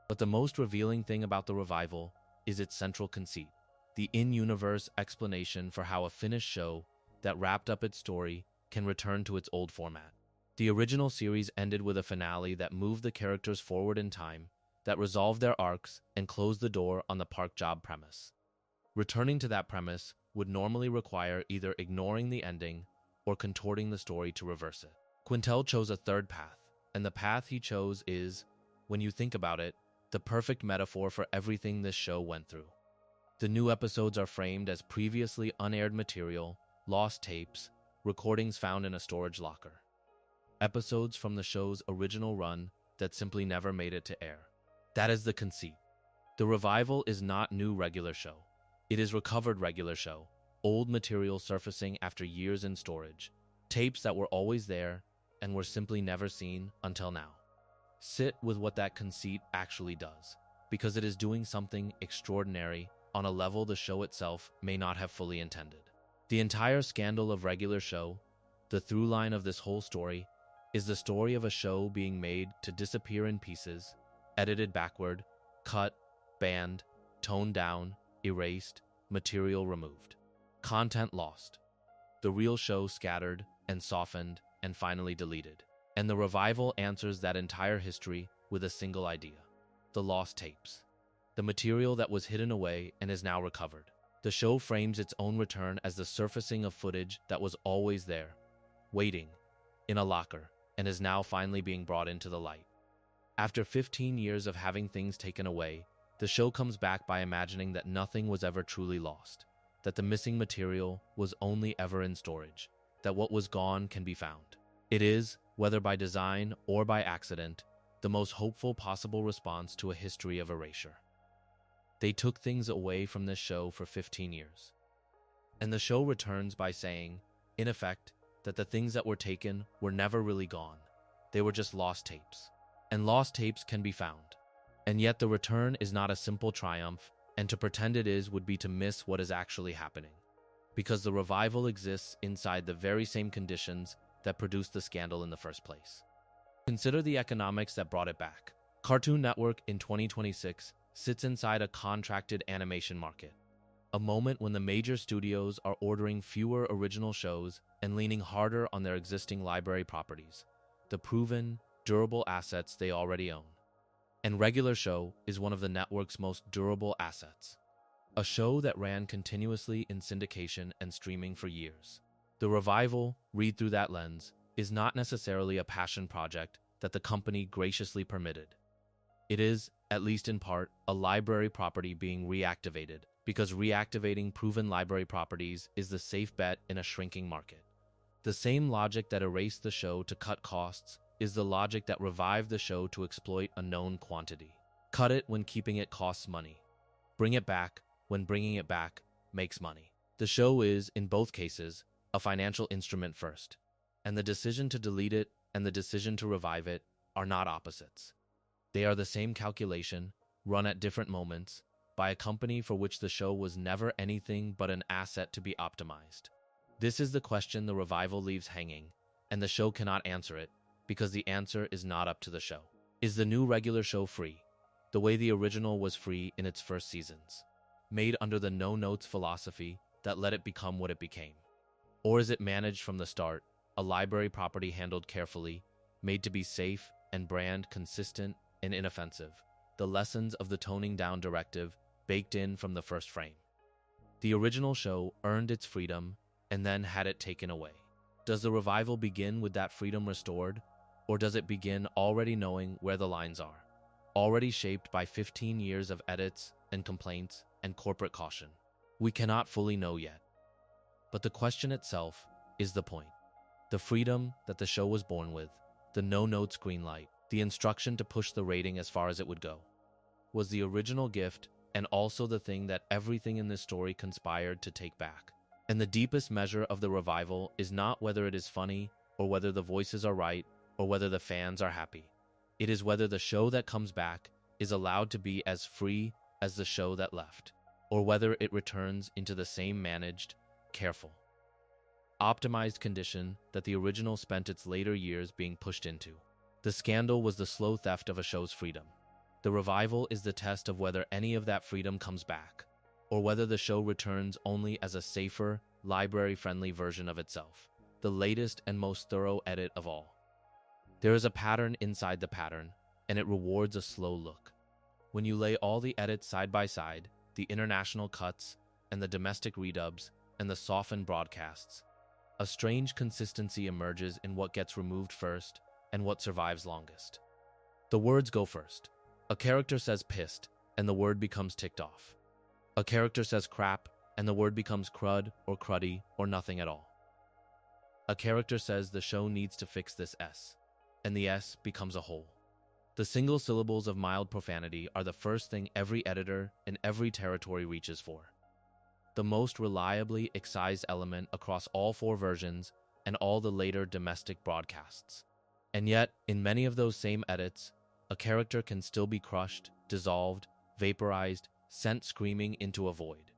But the most revealing thing about the revival is its central conceit, the in-universe explanation for how a finished show that wrapped up its story can return to its old format. The original series ended with a finale that moved the characters forward in time, that resolved their arcs and closed the door on the park job premise. Returning to that premise would normally require either ignoring the ending or contorting the story to reverse it. Quintel chose a third path, and the path he chose is, when you think about it, the perfect metaphor for everything this show went through. The new episodes are framed as previously unaired material, lost tapes, recordings found in a storage locker. Episodes from the show's original run that simply never made it to air. That is the conceit. The revival is not new Regular Show. It is recovered Regular Show, old material surfacing after years in storage, tapes that were always there and were simply never seen until now. Sit with what that conceit actually does, because it is doing something extraordinary on a level the show itself may not have fully intended. The entire scandal of Regular Show, the through line of this whole story, is the story of a show being made to disappear in pieces, edited backward, cut, banned, toned down, erased, material removed. Content lost. The real show scattered and softened and finally deleted. And the revival answers that entire history with a single idea: the lost tapes. The material that was hidden away and is now recovered. The show frames its own return as the surfacing of footage that was always there, waiting, in a locker, and is now finally being brought into the light. After 15 years of having things taken away, the show comes back by imagining that nothing was ever truly lost, that the missing material was only ever in storage, that what was gone can be found. It is, whether by design or by accident, the most hopeful possible response to a history of erasure. They took things away from this show for 15 years. And the show returns by saying, in effect, that the things that were taken were never really gone. They were just lost tapes. And lost tapes can be found. And yet the return is not a simple triumph, and to pretend it is would be to miss what is actually happening. Because the revival exists inside the very same conditions that produced the scandal in the first place. Consider the economics that brought it back. Cartoon Network in 2026 sits inside a contracted animation market. A moment when the major studios are ordering fewer original shows and leaning harder on their existing library properties, the proven, durable assets they already own. And Regular Show is one of the network's most durable assets. A show that ran continuously in syndication and streaming for years. The revival, read through that lens, is not necessarily a passion project that the company graciously permitted. It is, at least in part, a library property being reactivated, because reactivating proven library properties is the safe bet in a shrinking market. The same logic that erased the show to cut costs is the logic that revived the show to exploit a known quantity. Cut it when keeping it costs money. Bring it back when bringing it back makes money. The show is, in both cases, a financial instrument first, and the decision to delete it and the decision to revive it are not opposites. They are the same calculation, run at different moments, by a company for which the show was never anything but an asset to be optimized. This is the question the revival leaves hanging, and the show cannot answer it, because the answer is not up to the show. Is the new Regular Show free, the way the original was free in its first seasons, made under the no-notes philosophy that let it become what it became? Or is it managed from the start, a library property handled carefully, made to be safe and brand consistent and inoffensive, the lessons of the toning down directive baked in from the first frame? The original show earned its freedom and then had it taken away. Does the revival begin with that freedom restored, or does it begin already knowing where the lines are, already shaped by 15 years of edits and complaints and corporate caution? We cannot fully know yet. But the question itself is the point. The freedom that the show was born with, the no-notes green light, the instruction to push the rating as far as it would go, was the original gift and also the thing that everything in this story conspired to take back. And the deepest measure of the revival is not whether it is funny, or whether the voices are right, or whether the fans are happy. It is whether the show that comes back is allowed to be as free as the show that left, or whether it returns into the same managed, careful, optimized condition that the original spent its later years being pushed into. The scandal was the slow theft of a show's freedom. The revival is the test of whether any of that freedom comes back, or whether the show returns only as a safer, library-friendly version of itself, the latest and most thorough edit of all. There is a pattern inside the pattern, and it rewards a slow look. When you lay all the edits side by side, the international cuts, and the domestic redubs, and the softened broadcasts, a strange consistency emerges in what gets removed first and what survives longest. The words go first. A character says pissed, and the word becomes ticked off. A character says crap, and the word becomes crud or cruddy or nothing at all. A character says the show needs to fix this S, and the S becomes a hole. The single syllables of mild profanity are the first thing every editor in every territory reaches for. The most reliably excised element across all 4 versions and all the later domestic broadcasts. And yet, in many of those same edits, a character can still be crushed, dissolved, vaporized, sent screaming into a void,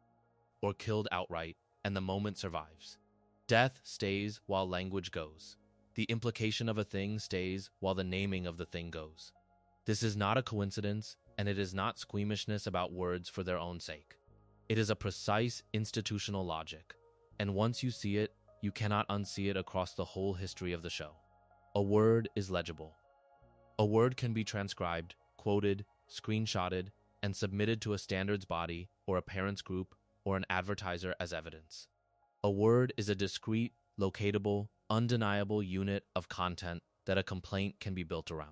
or killed outright, and the moment survives. Death stays while language goes. The implication of a thing stays while the naming of the thing goes. This is not a coincidence, and it is not squeamishness about words for their own sake. It is a precise institutional logic, and once you see it, you cannot unsee it across the whole history of the show. A word is legible. A word can be transcribed, quoted, screenshotted, and submitted to a standards body or a parents group or an advertiser as evidence. A word is a discrete, locatable, undeniable unit of content that a complaint can be built around.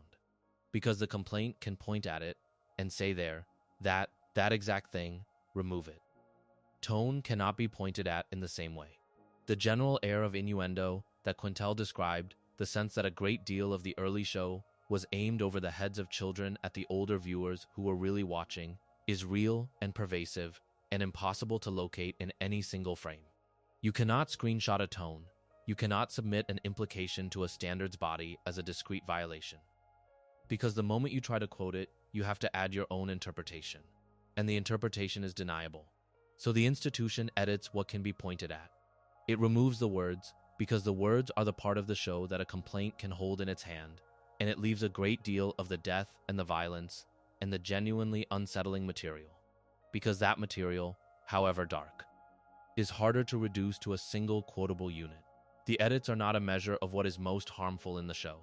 Because the complaint can point at it and say there, that exact thing, remove it. Tone cannot be pointed at in the same way. The general air of innuendo that Quintel described, the sense that a great deal of the early show was aimed over the heads of children at the older viewers who were really watching, is real and pervasive and impossible to locate in any single frame. You cannot screenshot a tone. You cannot submit an implication to a standards body as a discrete violation. Because the moment you try to quote it, you have to add your own interpretation. And the interpretation is deniable. So the institution edits what can be pointed at. It removes the words, because the words are the part of the show that a complaint can hold in its hand, and it leaves a great deal of the death and the violence and the genuinely unsettling material. Because that material, however dark, is harder to reduce to a single quotable unit. The edits are not a measure of what is most harmful in the show.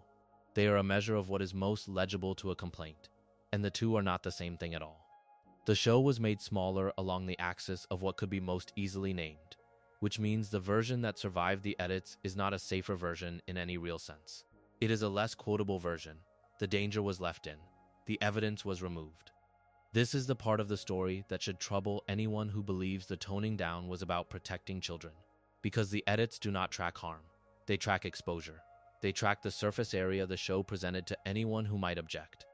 They are a measure of what is most legible to a complaint, and the two are not the same thing at all. The show was made smaller along the axis of what could be most easily named, which means the version that survived the edits is not a safer version in any real sense. It is a less quotable version. The danger was left in. The evidence was removed. This is the part of the story that should trouble anyone who believes the toning down was about protecting children. Because the edits do not track harm. They track exposure. They track the surface area the show presented to anyone who might object.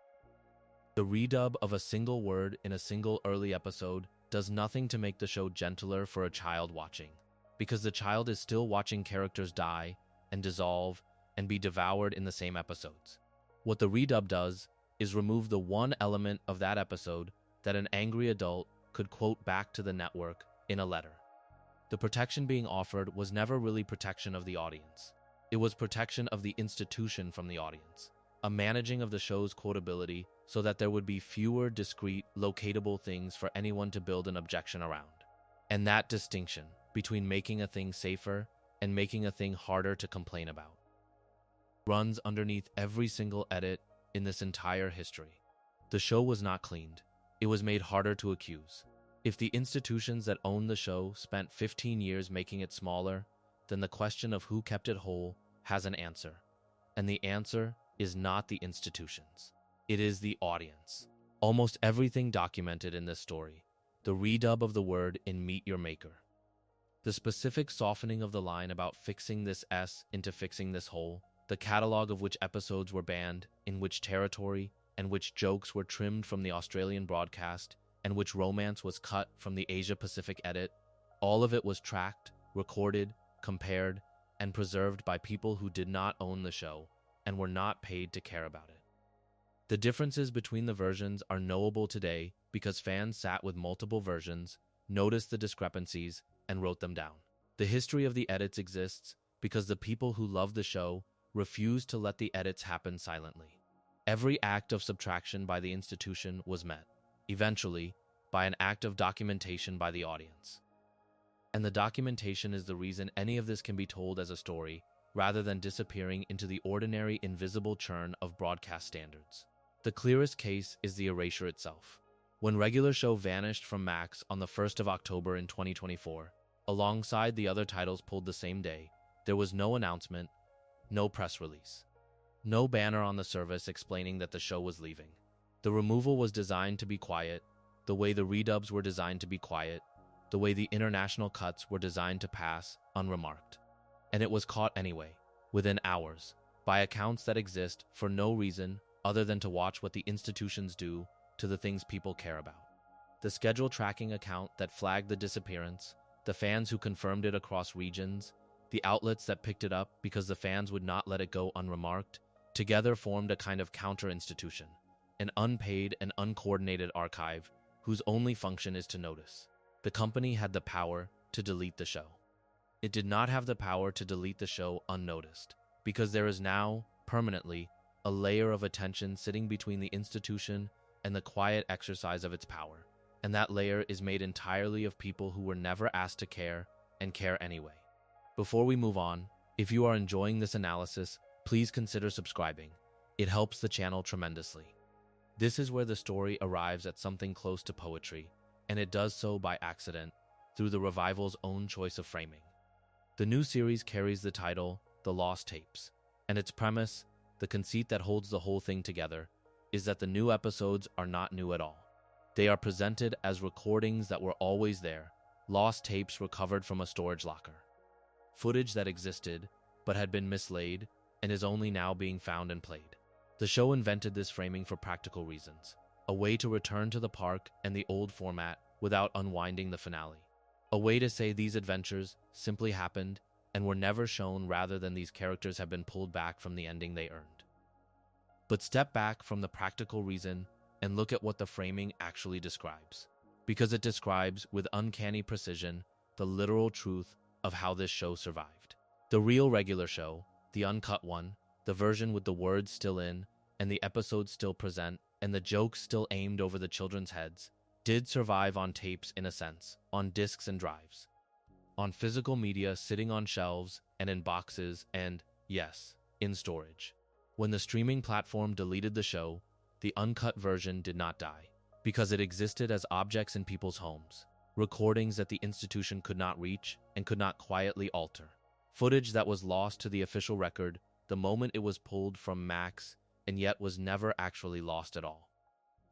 The redub of a single word in a single early episode does nothing to make the show gentler for a child watching, because the child is still watching characters die and dissolve and be devoured in the same episodes. What the redub does is remove the one element of that episode that an angry adult could quote back to the network in a letter. The protection being offered was never really protection of the audience. It was protection of the institution from the audience, a managing of the show's quotability so that there would be fewer discrete, locatable things for anyone to build an objection around. And that distinction between making a thing safer and making a thing harder to complain about runs underneath every single edit in this entire history. The show was not cleaned. It was made harder to accuse. If the institutions that own the show spent 15 years making it smaller, then the question of who kept it whole has an answer. And the answer is not the institutions. It is the audience. Almost everything documented in this story, the redub of the word in Meet Your Maker, the specific softening of the line about fixing this S into fixing this hole, the catalog of which episodes were banned, in which territory, and which jokes were trimmed from the Australian broadcast, and which romance was cut from the Asia-Pacific edit, all of it was tracked, recorded, compared, and preserved by people who did not own the show and were not paid to care about it. The differences between the versions are knowable today because fans sat with multiple versions, noticed the discrepancies, and wrote them down. The history of the edits exists because the people who love the show refused to let the edits happen silently. Every act of subtraction by the institution was met, eventually, by an act of documentation by the audience. And the documentation is the reason any of this can be told as a story, rather than disappearing into the ordinary invisible churn of broadcast standards. The clearest case is the erasure itself. When Regular Show vanished from Max on the 1st of October in 2024, alongside the other titles pulled the same day, there was no announcement, no press release, no banner on the service explaining that the show was leaving. The removal was designed to be quiet, the way the redubs were designed to be quiet, the way the international cuts were designed to pass unremarked. And it was caught anyway, within hours, by accounts that exist for no reason other than to watch what the institutions do to the things people care about. The schedule tracking account that flagged the disappearance, the fans who confirmed it across regions, the outlets that picked it up because the fans would not let it go unremarked, together formed a kind of counter-institution, an unpaid and uncoordinated archive whose only function is to notice. The company had the power to delete the show. It did not have the power to delete the show unnoticed, because there is now, permanently, a layer of attention sitting between the institution and the quiet exercise of its power, and that layer is made entirely of people who were never asked to care and care anyway. Before we move on, if you are enjoying this analysis, please consider subscribing. It helps the channel tremendously. This is where the story arrives at something close to poetry, and it does so by accident, through the revival's own choice of framing. The new series carries the title, The Lost Tapes, and its premise, the conceit that holds the whole thing together, is that the new episodes are not new at all. They are presented as recordings that were always there, lost tapes recovered from a storage locker. Footage that existed, but had been mislaid, and is only now being found and played. The show invented this framing for practical reasons, a way to return to the park and the old format without unwinding the finale, a A way to say these adventures simply happened and were never shown rather than these characters have been pulled back from the ending they earned. But step back from the practical reason and look at what the framing actually describes. Because it describes with uncanny precision the literal truth of how this show survived. The real regular show, the uncut one, the version with the words still in, and the episodes still present, and the jokes still aimed over the children's heads, did survive on tapes in a sense, on discs and drives. On physical media sitting on shelves and in boxes and, yes, in storage. When the streaming platform deleted the show, the uncut version did not die, because it existed as objects in people's homes, recordings that the institution could not reach and could not quietly alter, footage that was lost to the official record the moment it was pulled from Max and yet was never actually lost at all,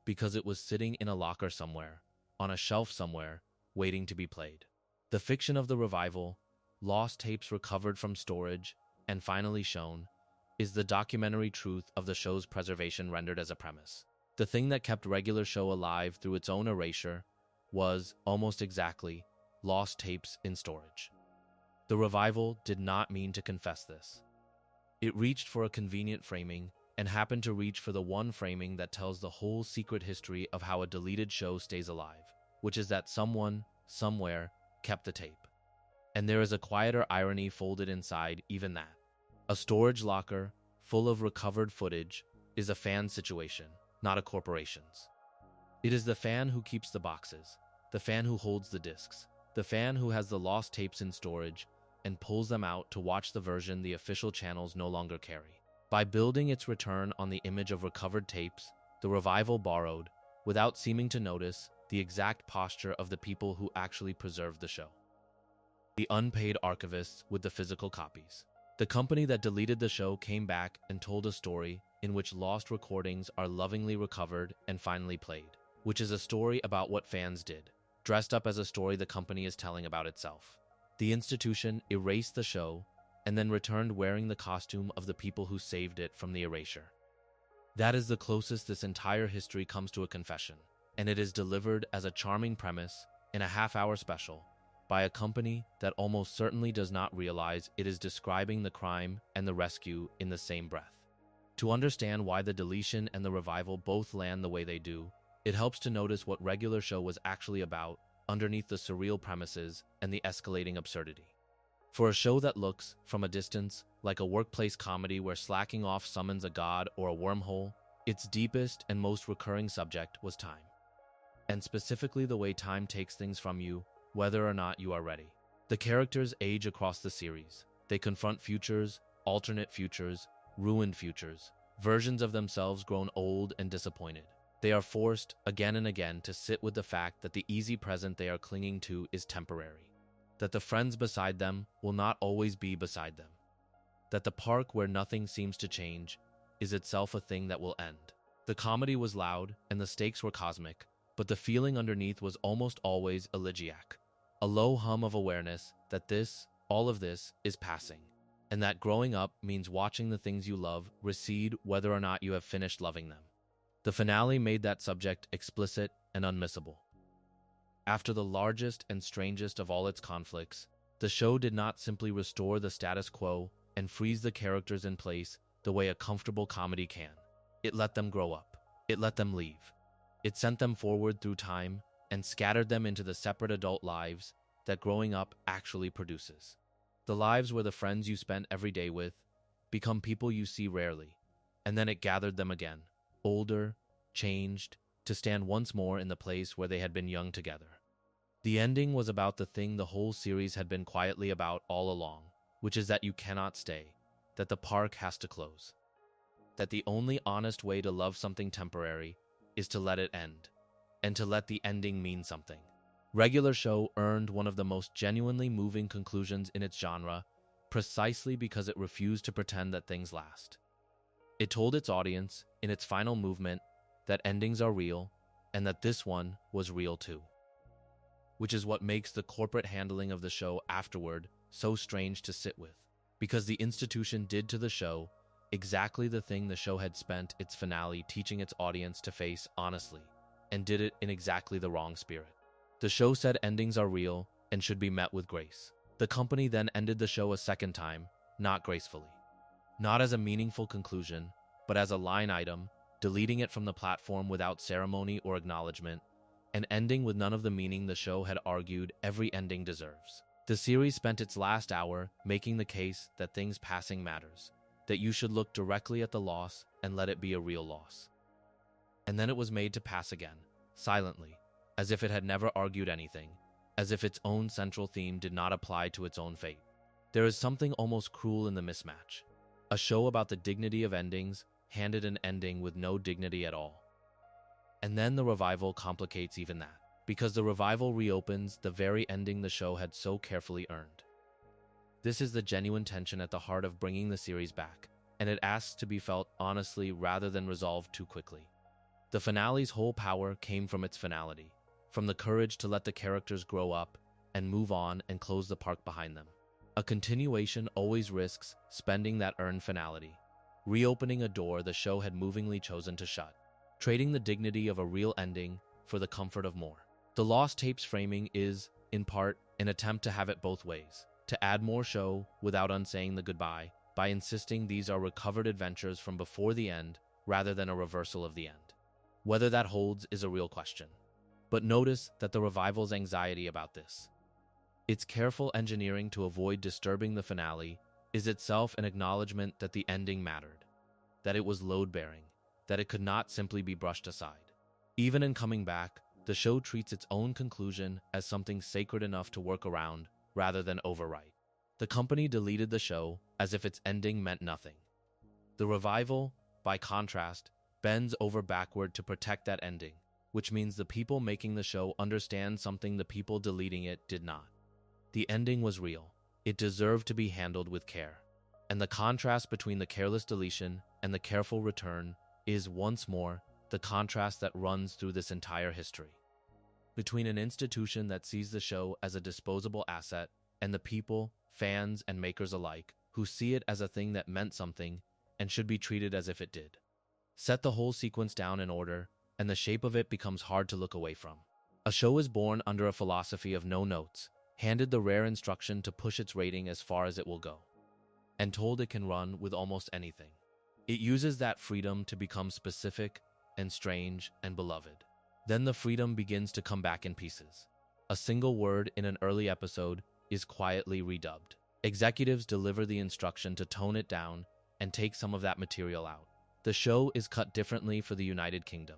because it was sitting in a locker somewhere, on a shelf somewhere, waiting to be played. The fiction of the revival, lost tapes recovered from storage and finally shown, is the documentary truth of the show's preservation rendered as a premise. The thing that kept regular show alive through its own erasure was, almost exactly, lost tapes in storage. The revival did not mean to confess this. It reached for a convenient framing and happened to reach for the one framing that tells the whole secret history of how a deleted show stays alive, which is that someone, somewhere, kept the tape. And there is a quieter irony folded inside even that. A storage locker, full of recovered footage, is a fan situation, not a corporation's. It is the fan who keeps the boxes, the fan who holds the discs, the fan who has the lost tapes in storage and pulls them out to watch the version the official channels no longer carry. By building its return on the image of recovered tapes, the revival borrowed, without seeming to notice, the exact posture of the people who actually preserved the show. The unpaid archivists with the physical copies. The company that deleted the show came back and told a story in which lost recordings are lovingly recovered and finally played, which is a story about what fans did, dressed up as a story the company is telling about itself. The institution erased the show and then returned wearing the costume of the people who saved it from the erasure. That is the closest this entire history comes to a confession, and it is delivered as a charming premise in a half-hour special by a company that almost certainly does not realize it is describing the crime and the rescue in the same breath. To understand why the deletion and the revival both land the way they do, it helps to notice what regular show was actually about underneath the surreal premises and the escalating absurdity. For a show that looks, from a distance, like a workplace comedy where slacking off summons a god or a wormhole, its deepest and most recurring subject was time. And specifically the way time takes things from you, whether or not you are ready. The characters age across the series. They confront futures, alternate futures, ruined futures, versions of themselves grown old and disappointed. They are forced, again and again, to sit with the fact that the easy present they are clinging to is temporary, that the friends beside them will not always be beside them, that the park where nothing seems to change is itself a thing that will end. The comedy was loud and the stakes were cosmic, but the feeling underneath was almost always elegiac. A low hum of awareness that all of this, is passing, and that growing up means watching the things you love recede whether or not you have finished loving them. The finale made that subject explicit and unmissable. After the largest and strangest of all its conflicts, the show did not simply restore the status quo and freeze the characters in place the way a comfortable comedy can. It let them grow up. It let them leave. It sent them forward through time and scattered them into the separate adult lives that growing up actually produces. The lives where the friends you spent every day with become people you see rarely, and then it gathered them again, older, changed, to stand once more in the place where they had been young together. The ending was about the thing the whole series had been quietly about all along, which is that you cannot stay, that the park has to close, that the only honest way to love something temporary is to let it end, and to let the ending mean something. Regular Show earned one of the most genuinely moving conclusions in its genre precisely because it refused to pretend that things last. It told its audience, in its final movement, that endings are real, and that this one was real too. Which is what makes the corporate handling of the show afterward so strange to sit with, because the institution did to the show exactly the thing the show had spent its finale teaching its audience to face honestly, and did it in exactly the wrong spirit. The show said endings are real, and should be met with grace. The company then ended the show a second time, not gracefully. Not as a meaningful conclusion, but as a line item, deleting it from the platform without ceremony or acknowledgement, and ending with none of the meaning the show had argued every ending deserves. The series spent its last hour making the case that things passing matters, that you should look directly at the loss and let it be a real loss. And then it was made to pass again, silently, as if it had never argued anything, as if its own central theme did not apply to its own fate. There is something almost cruel in the mismatch. A show about the dignity of endings handed an ending with no dignity at all. And then the revival complicates even that, because the revival reopens the very ending the show had so carefully earned. This is the genuine tension at the heart of bringing the series back, and it asks to be felt honestly rather than resolved too quickly. The finale's whole power came from its finality, from the courage to let the characters grow up and move on and close the park behind them. A continuation always risks spending that earned finality, reopening a door the show had movingly chosen to shut, trading the dignity of a real ending for the comfort of more. The Lost Tapes framing is, in part, an attempt to have it both ways, to add more show without unsaying the goodbye, by insisting these are recovered adventures from before the end rather than a reversal of the end. Whether that holds is a real question. But notice that the revival's anxiety about this, its careful engineering to avoid disturbing the finale, is itself an acknowledgement that the ending mattered, that it was load-bearing, that it could not simply be brushed aside. Even in coming back, the show treats its own conclusion as something sacred enough to work around rather than overwrite. The company deleted the show as if its ending meant nothing. The revival, by contrast, bends over backward to protect that ending, which means the people making the show understand something the people deleting it did not. The ending was real. It deserved to be handled with care. And the contrast between the careless deletion and the careful return is, once more, the contrast that runs through this entire history. Between an institution that sees the show as a disposable asset and the people, fans and makers alike, who see it as a thing that meant something and should be treated as if it did. Set the whole sequence down in order, and the shape of it becomes hard to look away from. A show is born under a philosophy of no notes, handed the rare instruction to push its rating as far as it will go, and told it can run with almost anything. It uses that freedom to become specific and strange and beloved. Then the freedom begins to come back in pieces. A single word in an early episode is quietly redubbed. Executives deliver the instruction to tone it down and take some of that material out. The show is cut differently for the United Kingdom,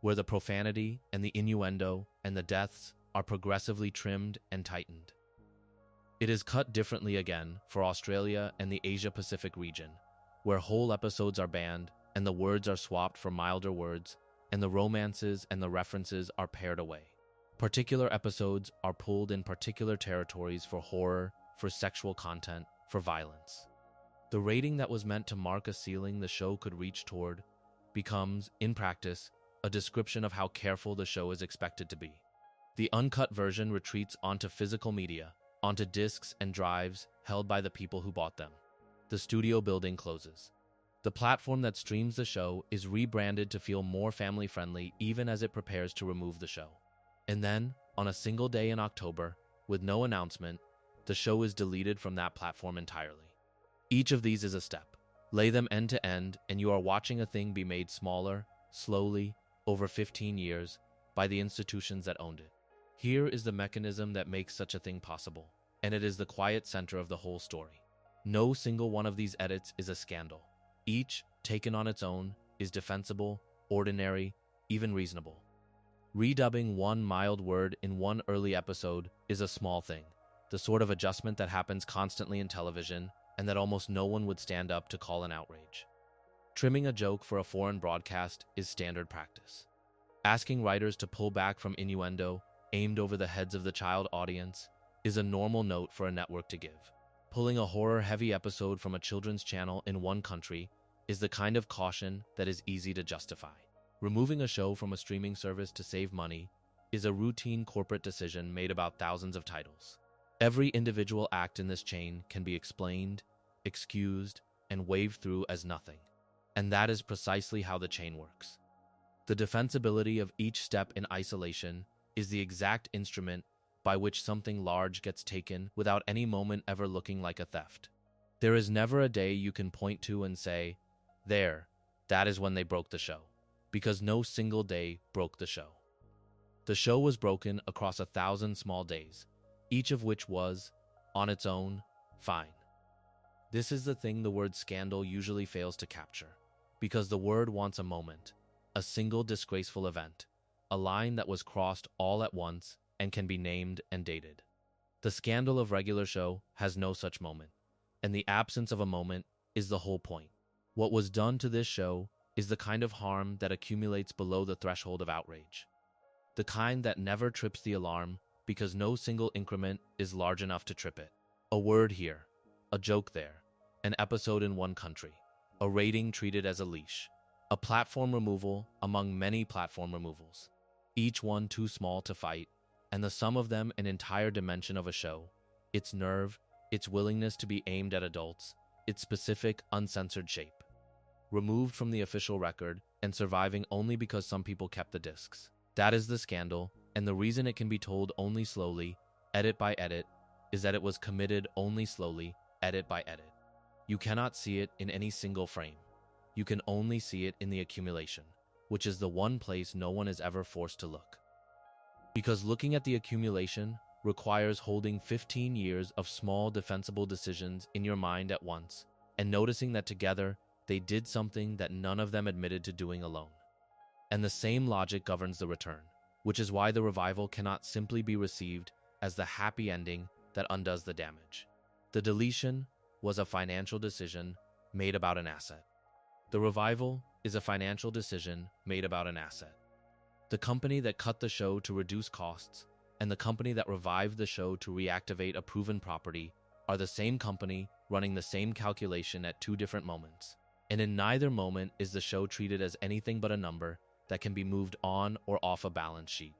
where the profanity and the innuendo and the deaths are progressively trimmed and tightened. It is cut differently again for Australia and the Asia-Pacific region, where whole episodes are banned and the words are swapped for milder words, and the romances and the references are pared away. Particular episodes are pulled in particular territories for horror, for sexual content, for violence. The rating that was meant to mark a ceiling the show could reach toward becomes, in practice, a description of how careful the show is expected to be. The uncut version retreats onto physical media, onto discs and drives held by the people who bought them. The studio building closes. The platform that streams the show is rebranded to feel more family-friendly even as it prepares to remove the show. And then, on a single day in October, with no announcement, the show is deleted from that platform entirely. Each of these is a step. Lay them end to end, and you are watching a thing be made smaller, slowly, over 15 years, by the institutions that owned it. Here is the mechanism that makes such a thing possible, and it is the quiet center of the whole story. No single one of these edits is a scandal. Each, taken on its own, is defensible, ordinary, even reasonable. Redubbing one mild word in one early episode is a small thing, the sort of adjustment that happens constantly in television and that almost no one would stand up to call an outrage. Trimming a joke for a foreign broadcast is standard practice. Asking writers to pull back from innuendo aimed over the heads of the child audience is a normal note for a network to give. Pulling a horror-heavy episode from a children's channel in one country is the kind of caution that is easy to justify. Removing a show from a streaming service to save money is a routine corporate decision made about thousands of titles. Every individual act in this chain can be explained, excused, and waved through as nothing. And that is precisely how the chain works. The defensibility of each step in isolation is the exact instrument by which something large gets taken without any moment ever looking like a theft. There is never a day you can point to and say, there, that is when they broke the show, because no single day broke the show. The show was broken across 1,000 small days, each of which was, on its own, fine. This is the thing the word scandal usually fails to capture, because the word wants a moment, a single disgraceful event, a line that was crossed all at once and can be named and dated. The scandal of regular show has no such moment, and the absence of a moment is the whole point. What was done to this show is the kind of harm that accumulates below the threshold of outrage. The kind that never trips the alarm because no single increment is large enough to trip it. A word here, a joke there, an episode in one country, a rating treated as a leash, a platform removal among many platform removals, each one too small to fight, and the sum of them an entire dimension of a show, its nerve, its willingness to be aimed at adults, its specific, uncensored shape. Removed from the official record and surviving only because some people kept the discs. That is the scandal, and the reason it can be told only slowly, edit by edit, is that it was committed only slowly, edit by edit. You cannot see it in any single frame. You can only see it in the accumulation, which is the one place no one is ever forced to look. Because looking at the accumulation requires holding 15 years of small defensible decisions in your mind at once, and noticing that together they did something that none of them admitted to doing alone. And the same logic governs the return, which is why the revival cannot simply be received as the happy ending that undoes the damage. The deletion was a financial decision made about an asset. The revival is a financial decision made about an asset. The company that cut the show to reduce costs and the company that revived the show to reactivate a proven property are the same company running the same calculation at two different moments. And in neither moment is the show treated as anything but a number that can be moved on or off a balance sheet.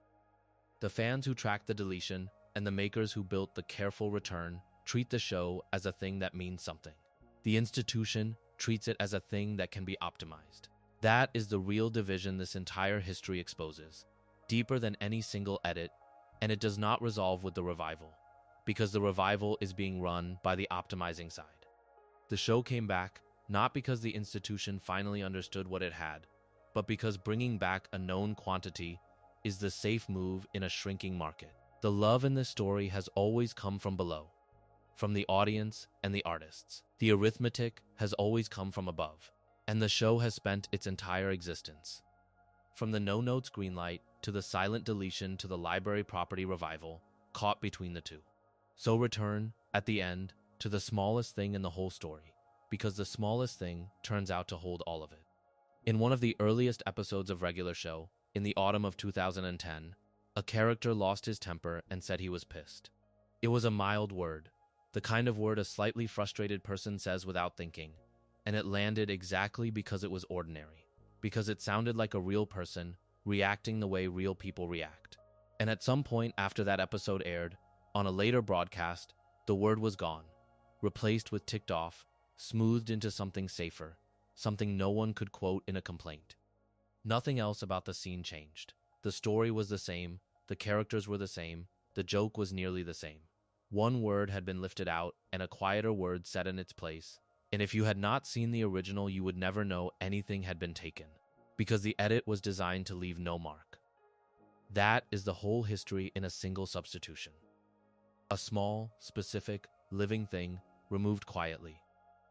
The fans who tracked the deletion and the makers who built the careful return treat the show as a thing that means something. The institution treats it as a thing that can be optimized. That is the real division this entire history exposes, deeper than any single edit, and it does not resolve with the revival, because the revival is being run by the optimizing side. The show came back not because the institution finally understood what it had, but because bringing back a known quantity is the safe move in a shrinking market. The love in this story has always come from below, from the audience and the artists. The arithmetic has always come from above, and the show has spent its entire existence. From the no-notes greenlight to the silent deletion to the library property revival, caught between the two. So return, at the end, to the smallest thing in the whole story, because the smallest thing turns out to hold all of it. In one of the earliest episodes of Regular Show, in the autumn of 2010, a character lost his temper and said he was pissed. It was a mild word, the kind of word a slightly frustrated person says without thinking, and it landed exactly because it was ordinary, because it sounded like a real person reacting the way real people react. And at some point after that episode aired, on a later broadcast, the word was gone, replaced with ticked off, smoothed into something safer, something no one could quote in a complaint. Nothing else about the scene changed. The story was the same, the characters were the same, the joke was nearly the same. One word had been lifted out and a quieter word set in its place, and if you had not seen the original, you would never know anything had been taken, because the edit was designed to leave no mark. That is the whole history in a single substitution. A small, specific, living thing removed quietly,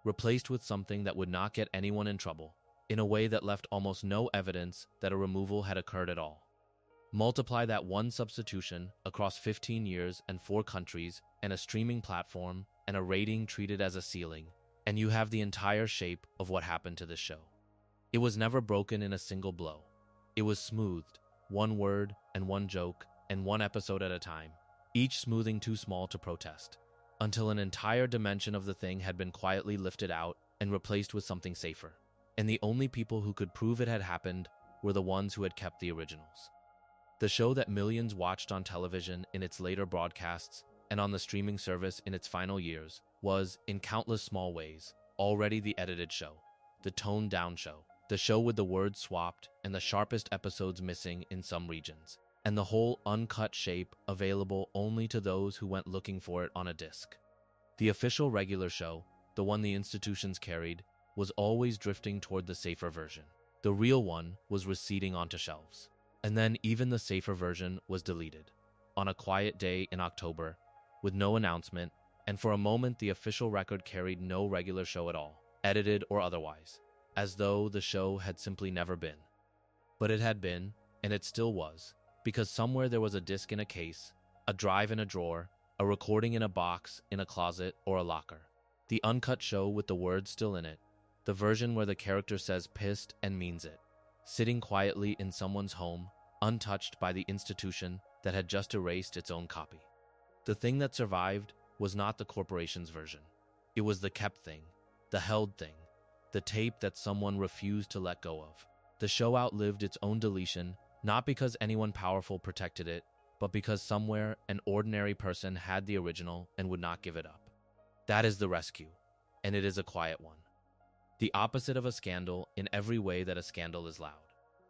replaced with something that would not get anyone in trouble, in a way that left almost no evidence that a removal had occurred at all. Multiply that one substitution across 15 years and 4 countries and a streaming platform and a rating treated as a ceiling, and you have the entire shape of what happened to this show. It was never broken in a single blow. It was smoothed, one word and one joke and one episode at a time, each smoothing too small to protest, until an entire dimension of the thing had been quietly lifted out and replaced with something safer. And the only people who could prove it had happened were the ones who had kept the originals. The show that millions watched on television in its later broadcasts and on the streaming service in its final years was, in countless small ways, already the edited show, the toned-down show, the show with the words swapped and the sharpest episodes missing in some regions. and the whole uncut shape available only to those who went looking for it on a disc. The official regular show, the one the institutions carried, was always drifting toward the safer version. The real one was receding onto shelves. And then even the safer version was deleted. On a quiet day in October, with no announcement, and for a moment the official record carried no regular show at all, edited or otherwise, as though the show had simply never been. But it had been, and it still was, because somewhere there was a disc in a case, a drive in a drawer, a recording in a box, in a closet, or a locker. The uncut show with the words still in it, the version where the character says pissed and means it, sitting quietly in someone's home, untouched by the institution that had just erased its own copy. The thing that survived was not the corporation's version. It was the kept thing, the held thing, the tape that someone refused to let go of. The show outlived its own deletion, not because anyone powerful protected it, but because somewhere an ordinary person had the original and would not give it up. That is the rescue, and it is a quiet one. The opposite of a scandal in every way that a scandal is loud.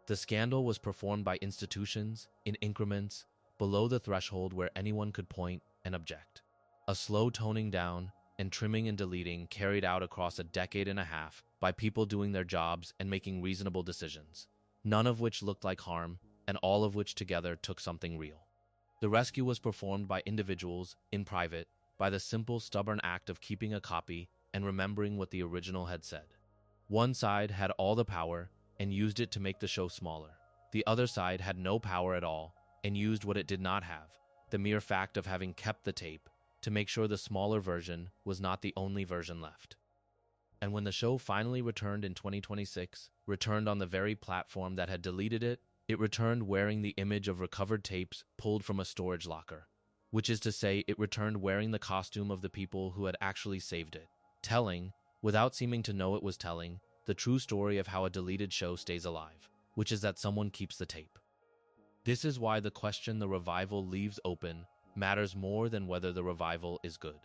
The scandal was performed by institutions, in increments, below the threshold where anyone could point and object. A slow toning down and trimming and deleting carried out across a decade and a half by people doing their jobs and making reasonable decisions, none of which looked like harm, and all of which together took something real. The rescue was performed by individuals, in private, by the simple, stubborn act of keeping a copy and remembering what the original had said. One side had all the power and used it to make the show smaller. The other side had no power at all and used what it did not have, the mere fact of having kept the tape, to make sure the smaller version was not the only version left. And when the show finally returned in 2026, returned on the very platform that had deleted it, it returned wearing the image of recovered tapes pulled from a storage locker, which is to say it returned wearing the costume of the people who had actually saved it, telling, without seeming to know it was telling, the true story of how a deleted show stays alive, which is that someone keeps the tape. This is why the question the revival leaves open matters more than whether the revival is good.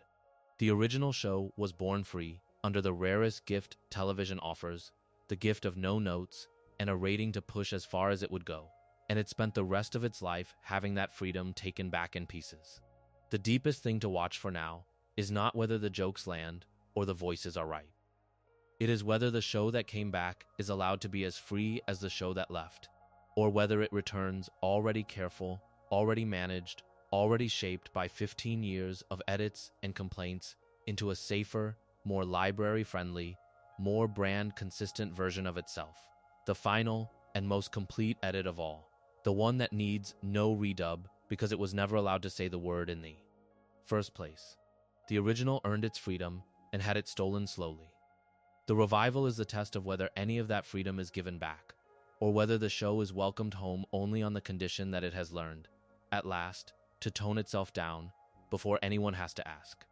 The original show was born free, under the rarest gift television offers, the gift of no notes, and a rating to push as far as it would go, and it spent the rest of its life having that freedom taken back in pieces. The deepest thing to watch for now is not whether the jokes land or the voices are right. It is whether the show that came back is allowed to be as free as the show that left, or whether it returns already careful, already managed, already shaped by 15 years of edits and complaints into a safer, more library-friendly, more brand-consistent version of itself. The final and most complete edit of all. The one that needs no redub because it was never allowed to say the word in the first place. The original earned its freedom and had it stolen slowly. The revival is the test of whether any of that freedom is given back, or whether the show is welcomed home only on the condition that it has learned, at last, to tone itself down before anyone has to ask.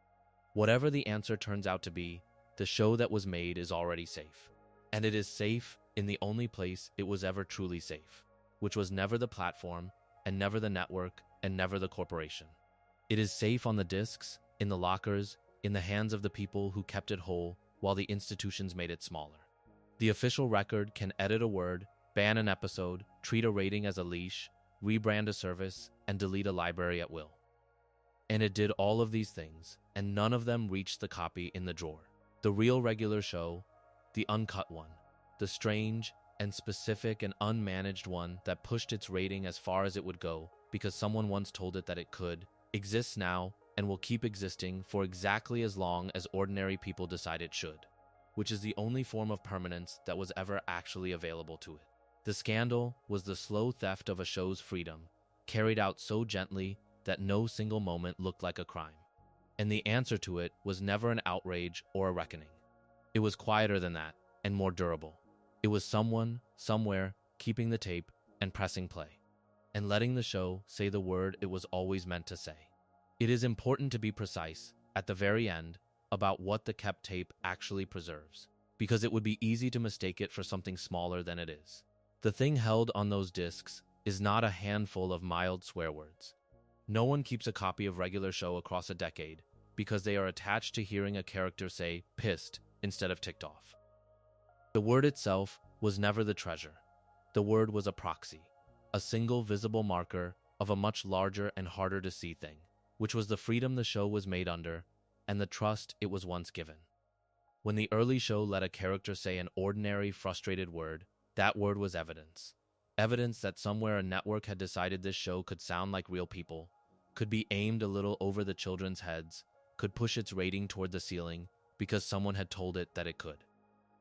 Whatever the answer turns out to be, the show that was made is already safe. And it is safe in the only place it was ever truly safe, which was never the platform, and never the network, and never the corporation. It is safe on the discs, in the lockers, in the hands of the people who kept it whole while the institutions made it smaller. The official record can edit a word, ban an episode, treat a rating as a leash, rebrand a service, and delete a library at will. And it did all of these things, and none of them reached the copy in the drawer. The real regular show, the uncut one, the strange and specific and unmanaged one that pushed its rating as far as it would go because someone once told it that it could, exists now and will keep existing for exactly as long as ordinary people decide it should, which is the only form of permanence that was ever actually available to it. The scandal was the slow theft of a show's freedom, carried out so gently that no single moment looked like a crime. And the answer to it was never an outrage or a reckoning. It was quieter than that, and more durable. It was someone, somewhere, keeping the tape and pressing play, and letting the show say the word it was always meant to say. It is important to be precise, at the very end, about what the kept tape actually preserves, because it would be easy to mistake it for something smaller than it is. The thing held on those discs is not a handful of mild swear words. No one keeps a copy of regular show across a decade because they are attached to hearing a character say pissed instead of ticked off. The word itself was never the treasure. The word was a proxy, a single visible marker of a much larger and harder to see thing, which was the freedom the show was made under and the trust it was once given. When the early show let a character say an ordinary, frustrated word, that word was evidence. Evidence that somewhere a network had decided this show could sound like real people, could be aimed a little over the children's heads, could push its rating toward the ceiling because someone had told it that it could.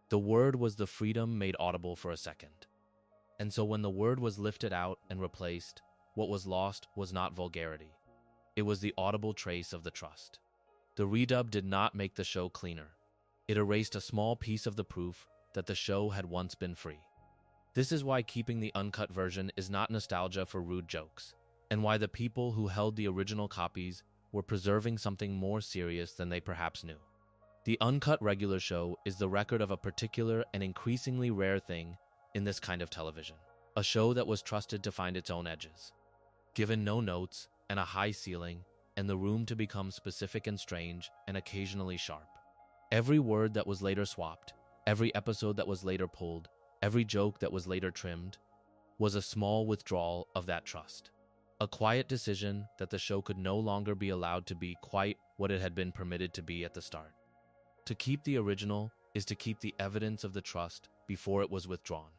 The word was the freedom made audible for a second. And so when the word was lifted out and replaced, what was lost was not vulgarity. It was the audible trace of the trust. The redub did not make the show cleaner. It erased a small piece of the proof that the show had once been free. This is why keeping the uncut version is not nostalgia for rude jokes, and why the people who held the original copies were preserving something more serious than they perhaps knew. The uncut regular show is the record of a particular and increasingly rare thing in this kind of television, a show that was trusted to find its own edges. Given no notes and a high ceiling and the room to become specific and strange and occasionally sharp. Every word that was later swapped, every episode that was later pulled, every joke that was later trimmed, was a small withdrawal of that trust. A quiet decision that the show could no longer be allowed to be quite what it had been permitted to be at the start. To keep the original is to keep the evidence of the trust before it was withdrawn.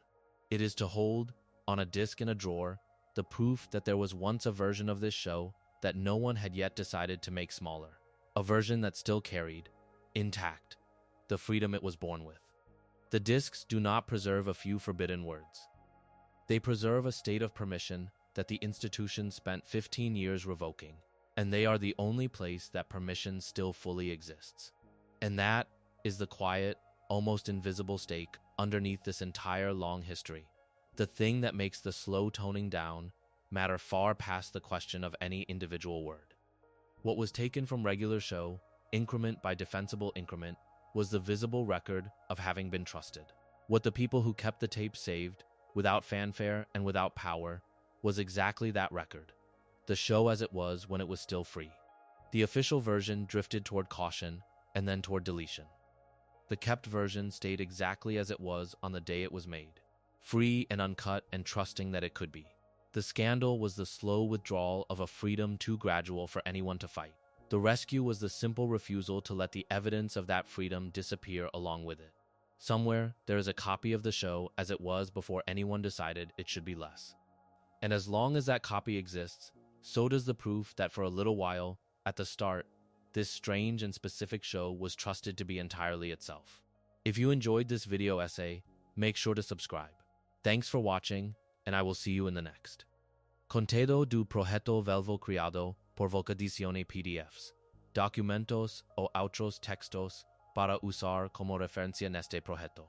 It is to hold, on a disc in a drawer, the proof that there was once a version of this show that no one had yet decided to make smaller, a version that still carried, intact, the freedom it was born with. The discs do not preserve a few forbidden words. They preserve a state of permission that the institution spent 15 years revoking, and they are the only place that permission still fully exists. And that is the quiet, almost invisible stake underneath this entire long history, the thing that makes the slow toning down matter far past the question of any individual word. What was taken from regular show, increment by defensible increment, was the visible record of having been trusted. What the people who kept the tape saved, without fanfare and without power, was exactly that record, the show as it was when it was still free. The official version drifted toward caution and then toward deletion. The kept version stayed exactly as it was on the day it was made, free and uncut and trusting that it could be. The scandal was the slow withdrawal of a freedom too gradual for anyone to fight. The rescue was the simple refusal to let the evidence of that freedom disappear along with it. Somewhere, there is a copy of the show as it was before anyone decided it should be less. And as long as that copy exists, so does the proof that for a little while, at the start, this strange and specific show was trusted to be entirely itself. If you enjoyed this video essay, make sure to subscribe. Thanks for watching, and I will see you in the next. Contedo do projeto velvo criado por vocadicione PDFs, documentos o outros textos para usar como referencia neste projeto.